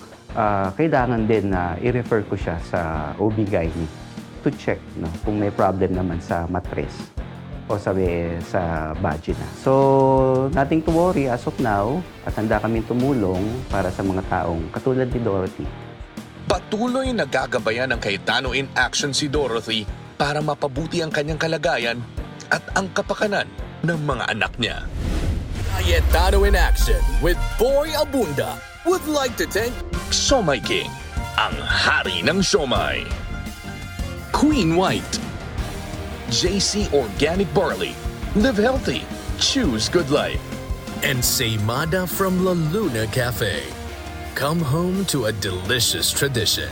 kailangan din na i-refer ko siya sa OB-GYN to check, no, kung may problem naman sa mattress o sa vagina. So, nothing to worry as of now at handa kaming tumulong para sa mga taong katulad ni Dorothy. Patuloy na gagabayan ng Cayetano in Action si Dorothy para mapabuti ang kanyang kalagayan at ang kapakanan ng mga anak niya. Cayetano in Action with Boy Abunda would like to thank Siomai King, ang hari ng siomai. Queen White, JC Organic Barley, live healthy, choose good life. And Seymada from La Luna Cafe. Come home to a delicious tradition.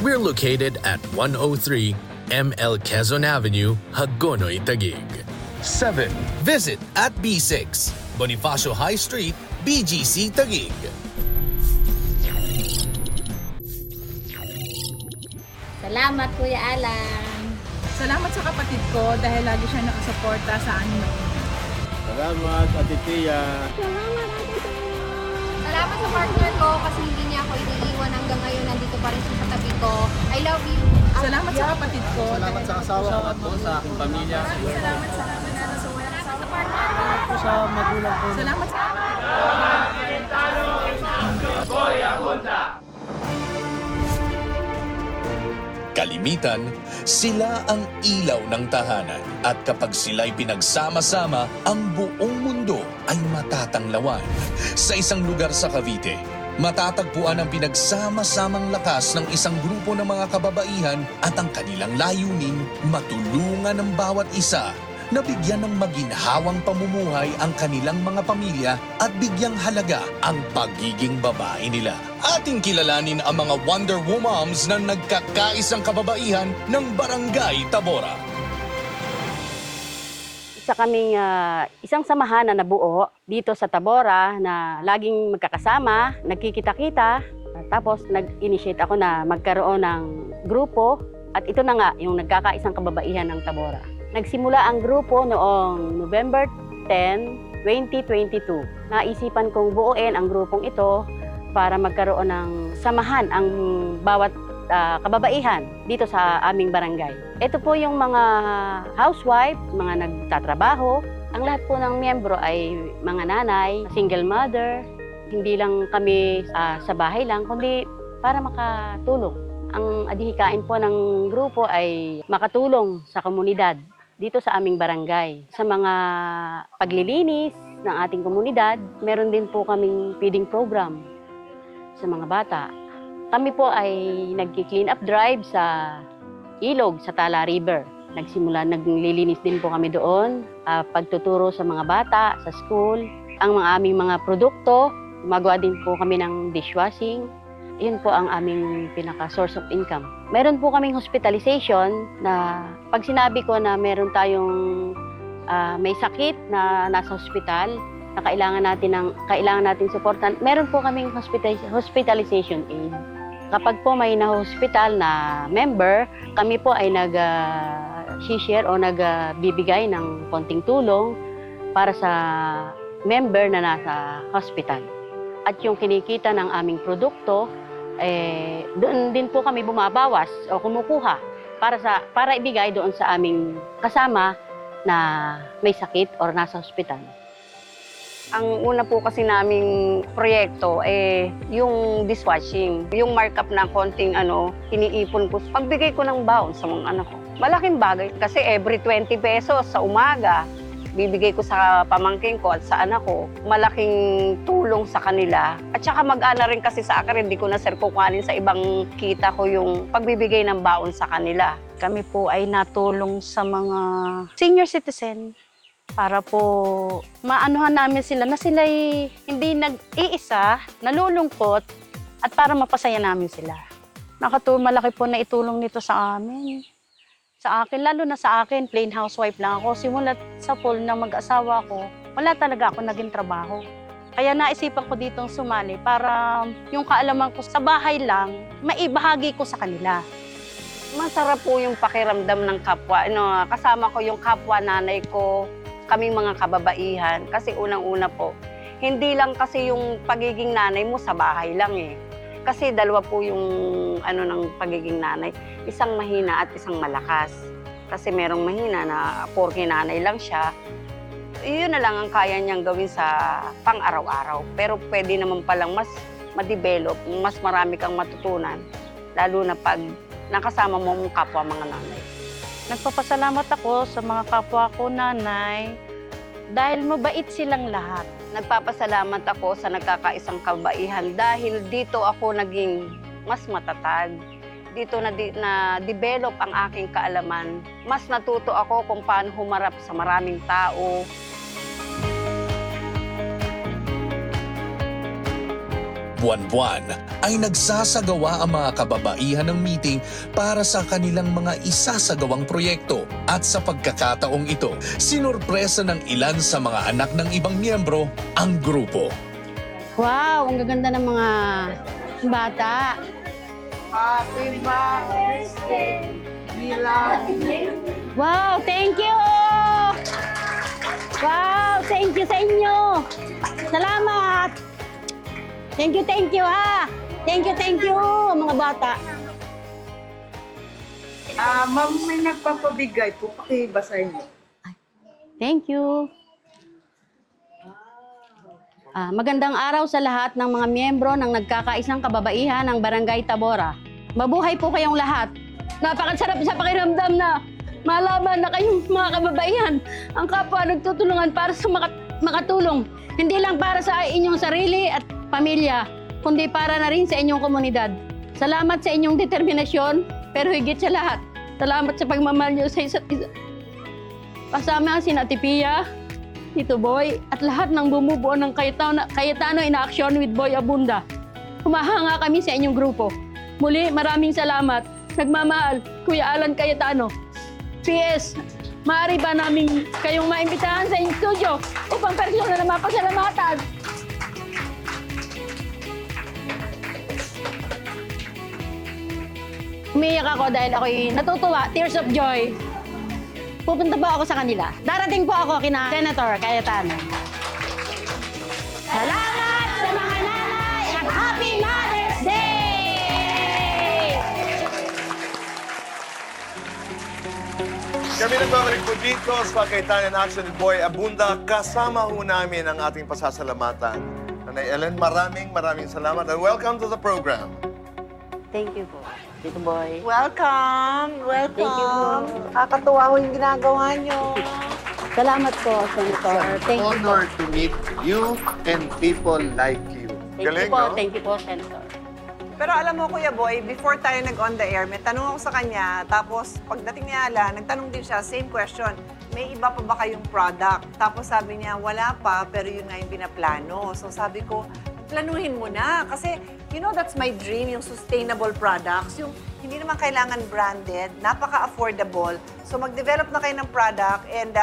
We're located at 103 ML Quezon Avenue, Hagonoy, Taguig. 7. Visit at B6, Bonifacio High Street, BGC, Taguig. Salamat, Kuya Alan. Salamat sa kapatid ko dahil lagi siya nakasuporta sa amin. Salamat, Ate Tia. Salamat sa partner ko kasi hindi niya ako iniiwan hanggang ngayon. Nandito pa rin siya sa tabi ko. I love you. Salamat sa kapatid ko. Salamat sa asawa ko, sa aking pamilya. Salamat sa partner ko. Salamat po sa magulang ko. Salamat sa Kalimitan, sila ang ilaw ng tahanan at kapag sila'y pinagsama-sama, ang buong mundo ay matatanglawan. Sa isang lugar sa Cavite, matatagpuan ang pinagsama-samang lakas ng isang grupo ng mga kababaihan at ang kanilang layunin matulungan ng bawat isa na bigyan ng maginhawang pamumuhay ang kanilang mga pamilya at bigyang halaga ang pagiging babae nila. Ating kilalanin ang mga Wonder Womams na nagkakaisang kababaihan ng Barangay Tabora. Isa kaming isang samahan na nabuo dito sa Tabora na laging magkakasama, nagkikita-kita. Tapos nag-initiate ako na magkaroon ng grupo at ito na nga yung nagkakaisang kababaihan ng Tabora. Nagsimula ang grupo noong November 10, 2022. Naisipan kong buuin ang grupong ito para magkaroon ng samahan ang bawat kababaihan dito sa aming barangay. Ito po yung mga housewife, mga nagtatrabaho. Ang lahat po ng miyembro ay mga nanay, single mother. Hindi lang kami sa bahay lang, kundi para makatulong. Ang adhikain po ng grupo ay makatulong sa komunidad dito sa aming barangay. Sa mga paglilinis ng ating komunidad, meron din po kaming feeding program sa mga bata. Kami po ay nag-clean up drive sa ilog sa Tala River. Naglilinis din po kami doon, pagtuturo sa mga bata sa school. Ang aming mga produkto, gumagawa din po kami ng dishwashing. Yun po ang aming pinaka-source of income. Meron po kaming hospitalization na pag sinabi ko na meron tayong may sakit na nasa hospital, na kailangan natin supportan, meron po kaming hospitalization aid. Kapag po may na-hospital na member, kami po ay nag-share o nagbibigay ng konting tulong para sa member na nasa hospital. At yung kinikita ng aming produkto, doon din po kami bumabawas o kumukuha para ibigay doon sa aming kasama na may sakit or nasa hospital. Ang una po kasi naming proyekto yung dishwashing. Yung markup na konting iniipon ko. Pagbigay ko ng baon sa mga anak ko. Malaking bagay kasi every 20 pesos sa umaga, bibigay ko sa pamangkin ko at sa anak ko. Malaking tulong sa kanila. At saka mag-ana rin kasi sa akin, hindi ko na kukuhanin sa ibang kita ko yung pagbibigay ng baon sa kanila. Kami po ay natulong sa mga senior citizen para po maanuhan namin sila na sila'y hindi nag-iisa, nalulungkot at para mapasaya namin sila. Malaki po na itulong nito sa amin. Sa akin, lalo na sa akin, plain housewife lang ako. Simulat sa pool ng mag-asawa ko, wala talaga ako naging trabaho. Kaya naisipan ko ditong sumali para yung kaalaman ko sa bahay lang, maibahagi ko sa kanila. Masarap po yung pakiramdam ng kapwa. Kasama ko yung kapwa nanay ko, kaming mga kababaihan. Kasi unang-una po, hindi lang kasi yung pagiging nanay mo sa bahay lang eh. Kasi dalawa po yung ng pagiging nanay. Isang mahina at isang malakas. Kasi merong mahina na porke nanay lang siya. Yun na lang ang kaya niyang gawin sa pang-araw-araw. Pero pwede naman palang mas ma-develop, mas marami kang matutunan. Lalo na pag nakasama mo ang kapwa mga nanay. Nagpapasalamat ako sa mga kapwa ko nanay dahil mabait silang lahat. Nagpapasalamat ako sa nagkakaisang kabaihan dahil dito ako naging mas matatag. Dito na-develop ang aking kaalaman. Mas natuto ako kung paano humarap sa maraming tao. Buwan-buwan ay nagsasagawa ang mga kababaihan ng meeting para sa kanilang mga isasagawang proyekto. At sa pagkakataong ito, sinurpresa ng ilan sa mga anak ng ibang miyembro ang grupo. Wow, ang gaganda ng mga bata. Happy birthday, we love you. Wow, thank you! Wow, thank you sa inyo! Salamat! Thank you ha! Thank you, mga bata. Ma'am, may nagpapabigay po. Pakibasahin niyo. Thank you. Magandang araw sa lahat ng mga miyembro ng nagkakaisang kababaihan ng Barangay Tabora. Mabuhay po kayong lahat. Napakasarap sa pakiramdam na malaman na kayong mga kababaihan ang kapwa nagtutulungan para sa makatulong. Hindi lang para sa inyong sarili at pamilya, kundi para na rin sa inyong komunidad. Salamat sa inyong determinasyon, pero higit sa lahat, salamat sa pagmamahal niyo sa isa't isa. Kasama si Ate Pia, Tito Boy, at lahat ng bumubuo ng Cayetano in Action with Boy Abunda. Humahanga kami sa inyong grupo. Muli, maraming salamat. Nagmamahal, Kuya Alan Cayetano. PS, maaari ba namin kayong maimbitahan sa inyong studio upang personal na mapasalamatan? Umiiyak ako dahil ako'y natutuwa, tears of joy. Pupunta po ako sa kanila. Darating po ako kina Senator Cayetano. Salamat sa mga nanay at Happy Mother's Day! Kami nagbabalik po dito sa Cayetano in Action with Boy Abunda. Kasama ho namin ang ating pasasalamatan. Nanay Ellen, maraming salamat and welcome to the program. Thank you po. Tito Boy. Welcome! Thank you Welcome! po. Nakakatuwa ho yung ginagawa nyo. Salamat po, Senator. Thank you po. Honor to meet you and people like you. Thank you po, thank you po, Senator. Pero alam mo, Kuya Boy, before tayo nag-on the air, may tanong ako sa kanya. Tapos, pagdating niya nagtanong din siya, same question. May iba pa ba kayong product? Tapos sabi niya, wala pa, pero yun nga yung binaplano. So sabi ko, planuhin mo na. Kasi, you know, that's my dream, yung sustainable products. Yung hindi naman kailangan branded, napaka-affordable. So mag-develop na kayo ng product and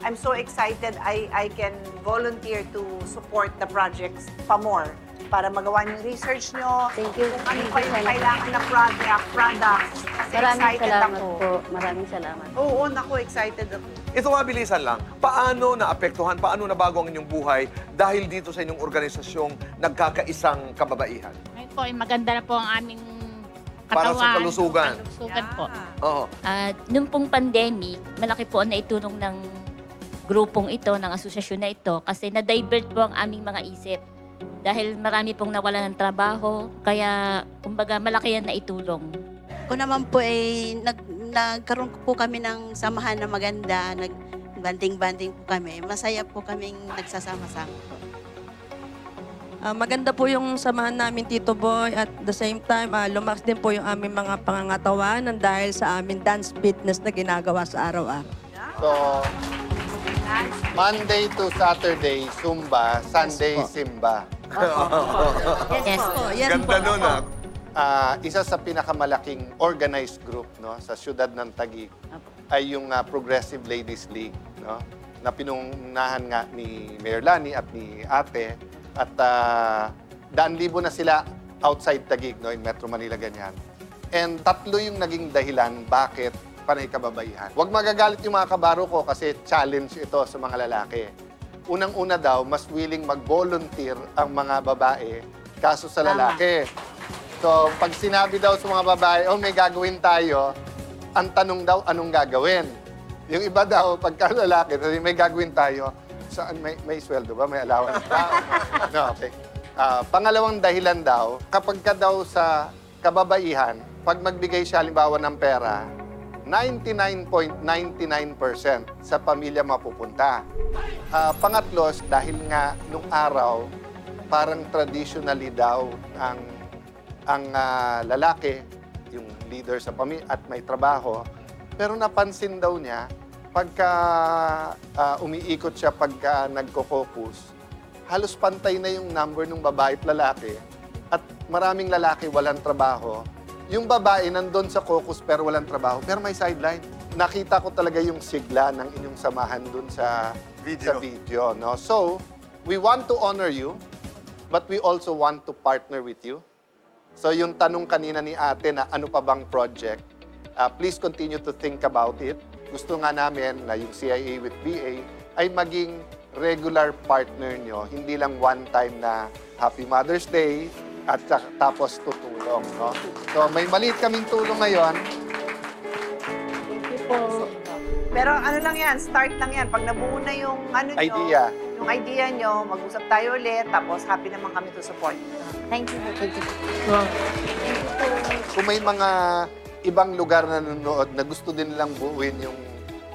I'm so excited I can volunteer to support the projects pa more para magawa niyo yung research nyo. Thank you. Kung ano Thank pa you, yung Senator. kailangan na products. Kasi Maraming excited salamat ako. po. Maraming salamat. Oo, naku, excited ako. Ito mabilisan lang. Paano naapektuhan, paano nabago ang inyong buhay dahil dito sa inyong organisasyong nagkakaisang kababaihan? Ngayon po, ay maganda na po ang aming katawan. Para sa kalusugan. Kalusugan po. Oo. At nung pong pandemic, malaki po ang naitulong ng grupong ito, ng asosasyon na ito, kasi na-divert po ang aming mga isip. Dahil marami pong nawala ng trabaho, kaya kumbaga malaki yan na itulong. Ako naman po ay nagkaroon po kami ng samahan na maganda, nag-banding-banding po kami. Masaya po kaming nagsasama-sama. Maganda po yung samahan namin, Tito Boy, at the same time, lumakas din po yung aming mga pangangatawanan dahil sa aming dance fitness na ginagawa sa araw-araw. So, Monday to Saturday, Zumba. Sunday, Simba. Yes po. Yes Ganda po. nun Isa sa pinakamalaking organized group no, sa siyudad ng Taguig ay yung Progressive Ladies League. No, na pinungunahan nga ni Mayor Lani at ni Ate. At daan libo na sila outside Taguig, no, in Metro Manila, ganyan. And 3 yung naging dahilan bakit panay kababaihan. Huwag magagalit yung mga kabaro ko kasi challenge ito sa mga lalaki. Unang-una daw, mas willing mag-volunteer ang mga babae kaso sa lalaki. So, pag sinabi daw sa mga babae, oh, may gagawin tayo, ang tanong daw, anong gagawin? Yung iba daw, pagka lalaki, may gagawin tayo, saan may sweldo ba? May allowance ba? No, okay. Pangalawang dahilan daw, kapag ka daw sa kababaihan, pag magbigay siya halimbawa ng pera, 99.99% sa pamilya mapupunta. Pangatlo, dahil nga nung araw, parang traditionally daw ang lalaki, yung leader sa pamilya at may trabaho, pero napansin daw niya, pagka umiikot siya, pagka nagko-focus, halos pantay na yung number ng babae at lalaki at maraming lalaki walang trabaho. Yung babae nandun sa caucus pero walang trabaho, pero may sideline. Nakita ko talaga yung sigla ng inyong samahan dun sa video. No? So, we want to honor you, but we also want to partner with you. So, yung tanong kanina ni Ate na ano pa bang project, please continue to think about it. Gusto nga namin na yung CIA with BA ay maging regular partner nyo, hindi lang one time na Happy Mother's Day, at tapos tutulong, no? So, may maliit kaming tulong ngayon. Thank you po. Pero ano lang yan, start lang yan. Pag nabuo na yung Idea. yung idea nyo, mag-usap tayo ulit, tapos happy naman kami to support. Thank you. Thank you. Kung may mga ibang lugar na nanonood na gusto din nilang buuin yung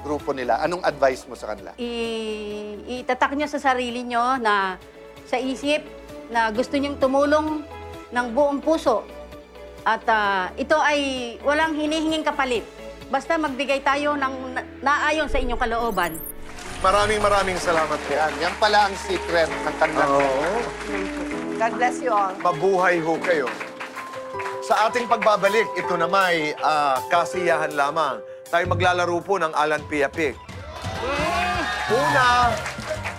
grupo nila, anong advice mo sa kanila? Itatak nyo sa sarili nyo na sa isip na gusto nyong tumulong ng buong puso. At ito ay walang hinihinging kapalit. Basta magbigay tayo ng naayon sa inyong kalooban. Maraming salamat po. Yan pala ang secret ng kanilang God bless you all. Mabuhay ho kayo. Sa ating pagbabalik, ito na may kasiyahan lamang. Tayo maglalaro po ng Alan Pia Pick. Una,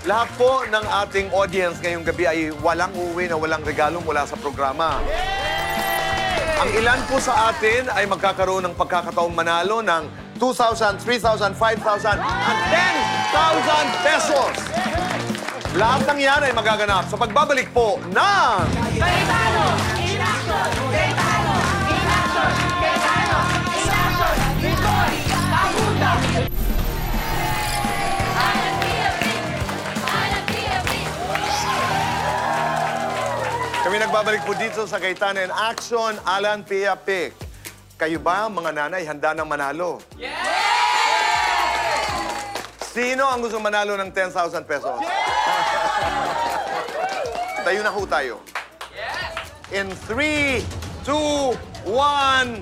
lahat po ng ating audience ngayong gabi ay walang uuwi na walang regalo mula sa programa. Ang ilan po sa atin ay magkakaroon ng pagkakataong manalo ng 2,000, 3,000, 5,000, and 10,000 pesos. Lahat ng yan ay magaganap sa pagbabalik po ng... Cayetano in action! Cayetano in action! Cayetano in action! Victory! Abunda! Kami nagbabalik po dito sa Cayetano in Action, Alan Pia Pick. Kayo ba, mga nanay, handa nang manalo? Yes! Sino ang gusto manalo ng 10,000 pesos? Tayo na ho tayo. In 3, 2, 1,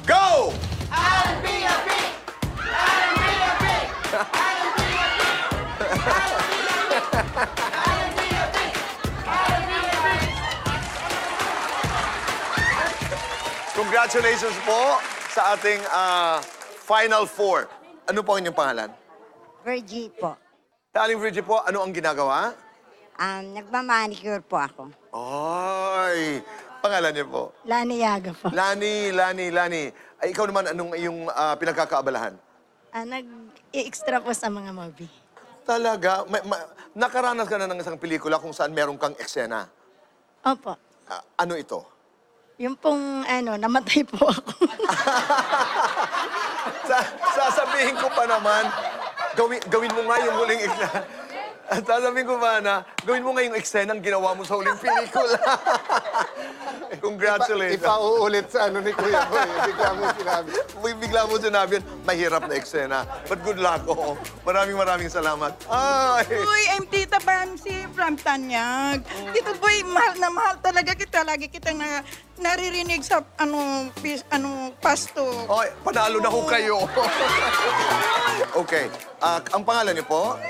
go! I'll be a pig! I'll be a pig! I'll be a pig! I'll be a pig! I'll be a pig! Congratulations po sa ating Final Four. Ano po ang inyong pangalan? Virgie po. Aling Virgie po, ano ang ginagawa? Nagmamanicure po ako. Ay, pangalan niyo po? Lani Yaga po. Lani. Ay, ikaw naman, anong iyong pinagkakaabalahan? Nag-i-extra po sa mga movie. Talaga? Nakaranas ka na ng isang pelikula kung saan meron kang eksena? Opo. Ano ito? Yung pong, namatay po ako. Sasabihin ko pa naman, gawin mo nga yung huling eksena. At sasabihin ko pa na, gawin mo nga yung eksena ang ginawa mo sa huling pelikula. Congratulations. Ipauulit sa ni Kuya Boy. Bigla mo sinabi. Bigla mo sinabi, mahirap na eksena. But good luck, oo. Maraming salamat. Ay! Uy, I'm Tita Bansi from Tanyag. Tito Boy, mahal na mahal talaga kita. Lagi kita naririnig sa pasto. Oy, panalo na ho kayo. Okay. Ang pangalan niyo po?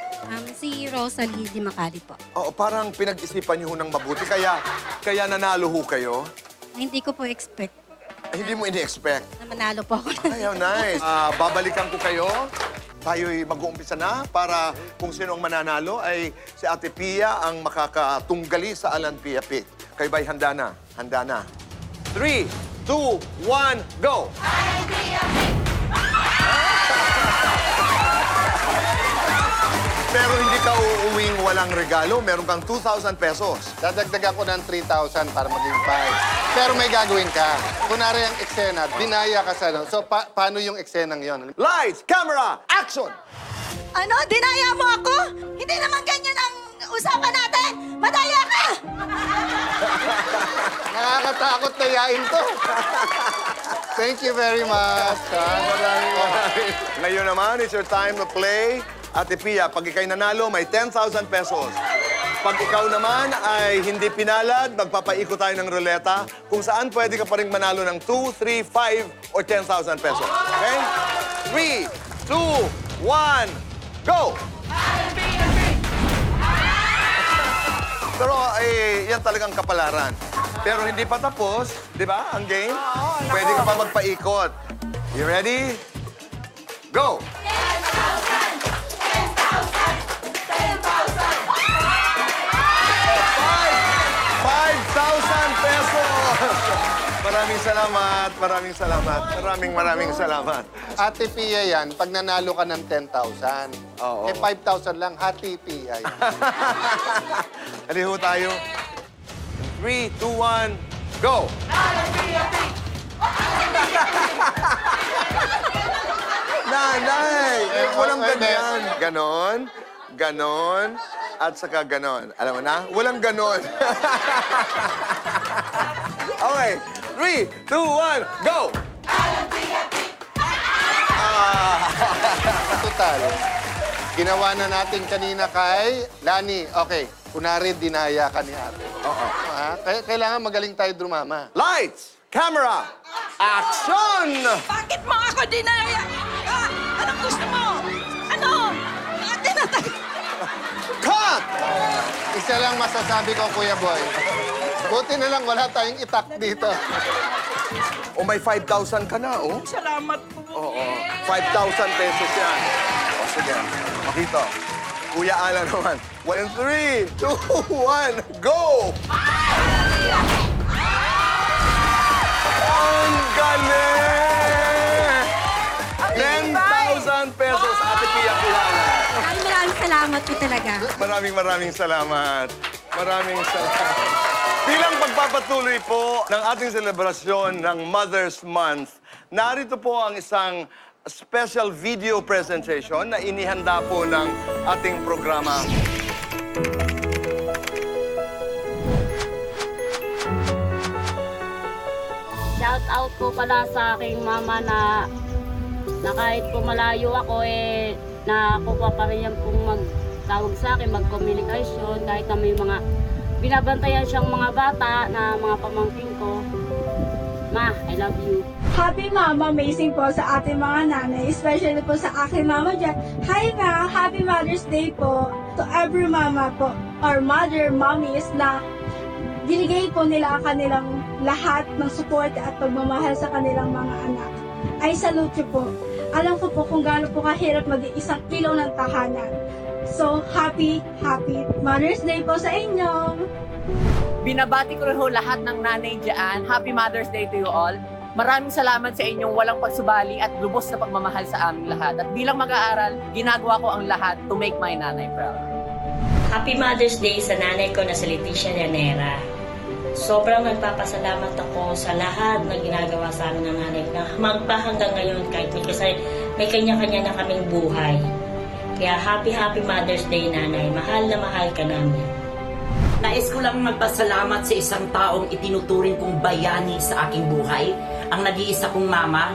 Si Rosalie Di Macali po. Oo, parang pinag-isipan niyo ho ng mabuti. Kaya nanalo ho kayo? Hindi ko po expect Hindi mo ini-expect. na manalo po ako. Ay, how nice. Babalikan ko kayo. Tayo'y mag-uumpisa na para kung sino ang mananalo ay si Ate Pia ang makakatunggali sa Alan Pia Pit. Kayo ba'y handa na? Handa na. 3, 2, 1, go! Pero hindi ka uuwing walang regalo. Meron kang 2,000 pesos. Dadagdagan ko ng 3,000 para maging 5. Pero may gagawin ka. Kunwari ang eksena, dinaya ka sa... So, paano yung eksenang yon? Lights, camera, action! Ano? Dinaya mo ako? Hindi naman ganyan ang usapan natin! Madaya ka! Nakakatakot na yain to. Thank you very much. Maraming. Ngayon naman, it's your time to play. Ate Pia, pag ikaw'y nanalo, may 10,000 pesos. Pag ikaw naman ay hindi pinalad, magpapaikot tayo ng ruleta kung saan pwede ka pa rin manalo ng 2, 3, 5, or 10,000 pesos. Okay? 3, 2, 1, go! Pero yan talagang kapalaran. Pero hindi pa tapos, di ba, ang game? Pwede ka pa magpaikot. You ready? Go! 5,000 pesos! Maraming salamat. Ate Pia yan, pag nanalo ka ng 10,000. Oo. 5,000 lang, Ate Pia yan. Haliho tayo. 3, 2, 1, go! Nanay! Walang ganyan. Ganon, at saka ganon. Alam mo na? Walang ganon. Okay. 3, 2, 1, go! Total, ginawa na natin kanina kay Lani. Okay, kunwari dinaya ka ni ate. Oo. Kailangan magaling tayo drumama. Lights! Camera! Action! Bakit mo ako dinaya? Anong gusto mo? Ano? Tinatay. Cut! Isa lang masasabi ko, Kuya Boy. Buti na lang wala tayong itak dito. O may 5,000 ka na, oh. Salamat po. Oo. 5,000 pesos yan. O, sige. Makita. Kuya Alan naman. 1, 3, 2, 1, go! Ang galing! 10,000 pesos, Ate Pia Kilala. Maraming salamat po talaga. Maraming salamat. Bilang pagpapatuloy po ng ating selebrasyon ng Mother's Month, narito po ang isang special video presentation na inihanda po ng ating programa. Shout out po pala sa aking mama na kahit po malayo ako nakuha pa rin yan pong magtawag sa akin, mag-communication kahit na may mga binabantayan siyang mga bata na mga pamangkin ko. Ma, I love you. Happy Mama Amazing po sa ating mga nanay, especially po sa aking mama dyan. Hi Ma, Happy Mother's Day po to every mama po, or mother, mommies na binigay po nila ang kanilang lahat ng support at pagmamahal sa kanilang mga anak. I salute you po. Alam ko po kung gaano po kahirap maging isang ilaw ng tahanan. So, happy Mother's Day po sa inyo! Binabati ko rin ho lahat ng nanay dyan. Happy Mother's Day to you all. Maraming salamat sa inyong walang pagsubali at lubos na pagmamahal sa aming lahat. At bilang mag-aaral, ginagawa ko ang lahat to make my nanay proud. Happy Mother's Day sa nanay ko na si Leticia Llanera. Sobrang nagpapasalamat ako sa lahat na ginagawa sa amin ng nanay na hanggang ngayon kahit may kanya-kanya na kaming buhay. Kaya happy Mother's Day, nanay. Mahal na mahal ka namin. Nais ko lang magpasalamat sa isang taong itinuturing kong bayani sa aking buhay, ang nag-iisa kong mama.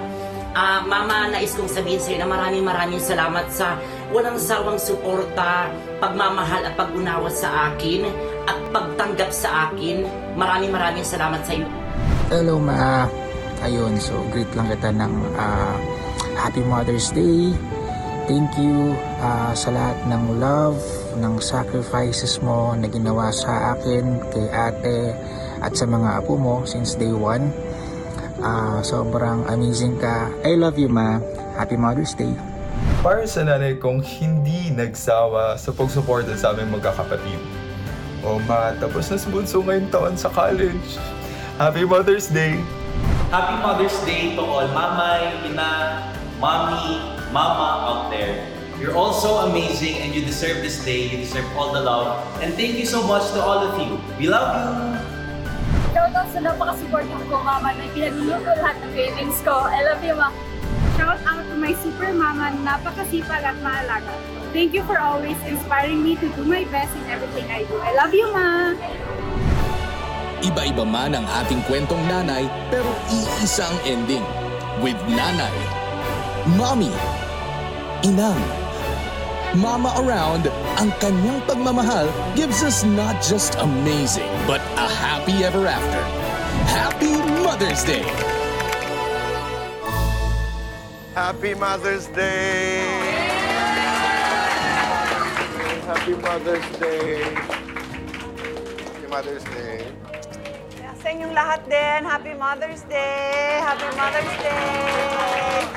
Mama, nais kong sabihin sa iyo na maraming salamat sa walang sawang suporta, pagmamahal at pag-unawa sa akin at pagtanggap sa akin. Maraming salamat sa iyo. Hello Ma. Ayun, so greet lang kita ng Happy Mother's Day. Thank you sa lahat ng love, ng sacrifices mo na ginawa sa akin, kay ate, at sa mga apo mo since day one. Sobrang amazing ka. I love you, Ma. Happy Mother's Day. Para sa nanay kong hindi nagsawa sa pagsuporta sa aming magkakapatid. O Ma, tapos na si Bunso ngayong taon sa college. Happy Mother's Day! Happy Mother's Day to all mamay, ina, mommy, mama out there. You're all so amazing and you deserve this day. You deserve all the love. And thank you so much to all of you. We love you! Shoutout sa napaka-supportive ko, mama, na pinag-inom ko lahat ng cravings ko. I love you, ma. Shout out to my super mama na napakasipag at maalaga. Thank you for always inspiring me to do my best in everything I do. I love you, ma. Iba-iba man ang ating kwentong nanay, pero iisa ang ending. With nanay, mommy, inang, mama around, ang kanyang pagmamahal gives us not just amazing, but a happy ever after. Happy Mother's Day! Happy Mother's Day! Happy Mother's Day! Happy Mother's Day. Sa inyong lahat din, Happy Mother's Day! Happy Mother's Day!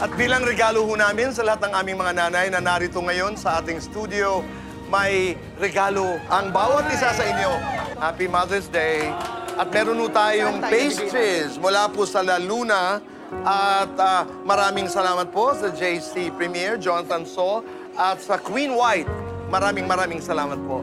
At bilang regalo ho namin sa lahat ng aming mga nanay na narito ngayon sa ating studio, may regalo ang bawat isa sa inyo. Happy Mother's Day! At meron ho tayong pastries mula po sa La Luna. At maraming salamat po sa JC Premier, Jonathan So, at sa Queen White. Maraming salamat po.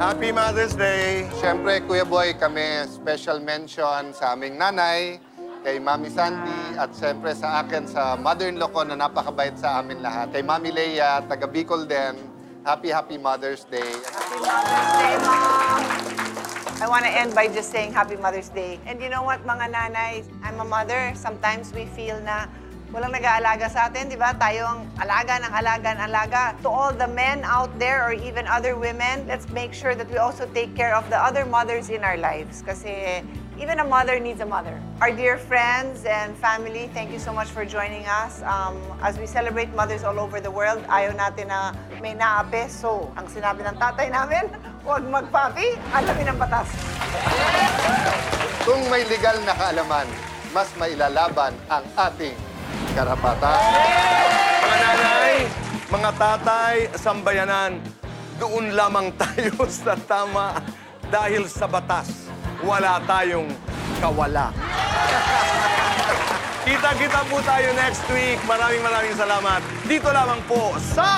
Happy Mother's Day! Siyempre, Kuya Boy, kami special mention sa aming nanay, kay Mami Sandy, at siyempre sa akin, sa mother-in-law ko na napakabait sa amin lahat. Kay Mami Leia, taga Bicol din. Happy Mother's Day. Happy Mother's Day, Mom! I want to end by just saying Happy Mother's Day. And you know what, mga nanay, I'm a mother. Sometimes we feel na walang nag-aalaga sa atin, di ba? Tayo ang alaga. To all the men out there or even other women, let's make sure that we also take care of the other mothers in our lives. Kasi even a mother needs a mother. Our dear friends and family, thank you so much for joining us. As we celebrate mothers all over the world, ayaw natin na may naape. So, ang sinabi ng tatay namin, huwag magpapi, alamin ang batas. Kung may legal na kaalaman, mas mailalaban ang ating karapatan. Mga nanay, mga tatay, sambayanan, doon lamang tayo sa tama dahil sa batas. Wala tayong kawala. Kita-kita po tayo next week. Maraming salamat. Dito lamang po sa...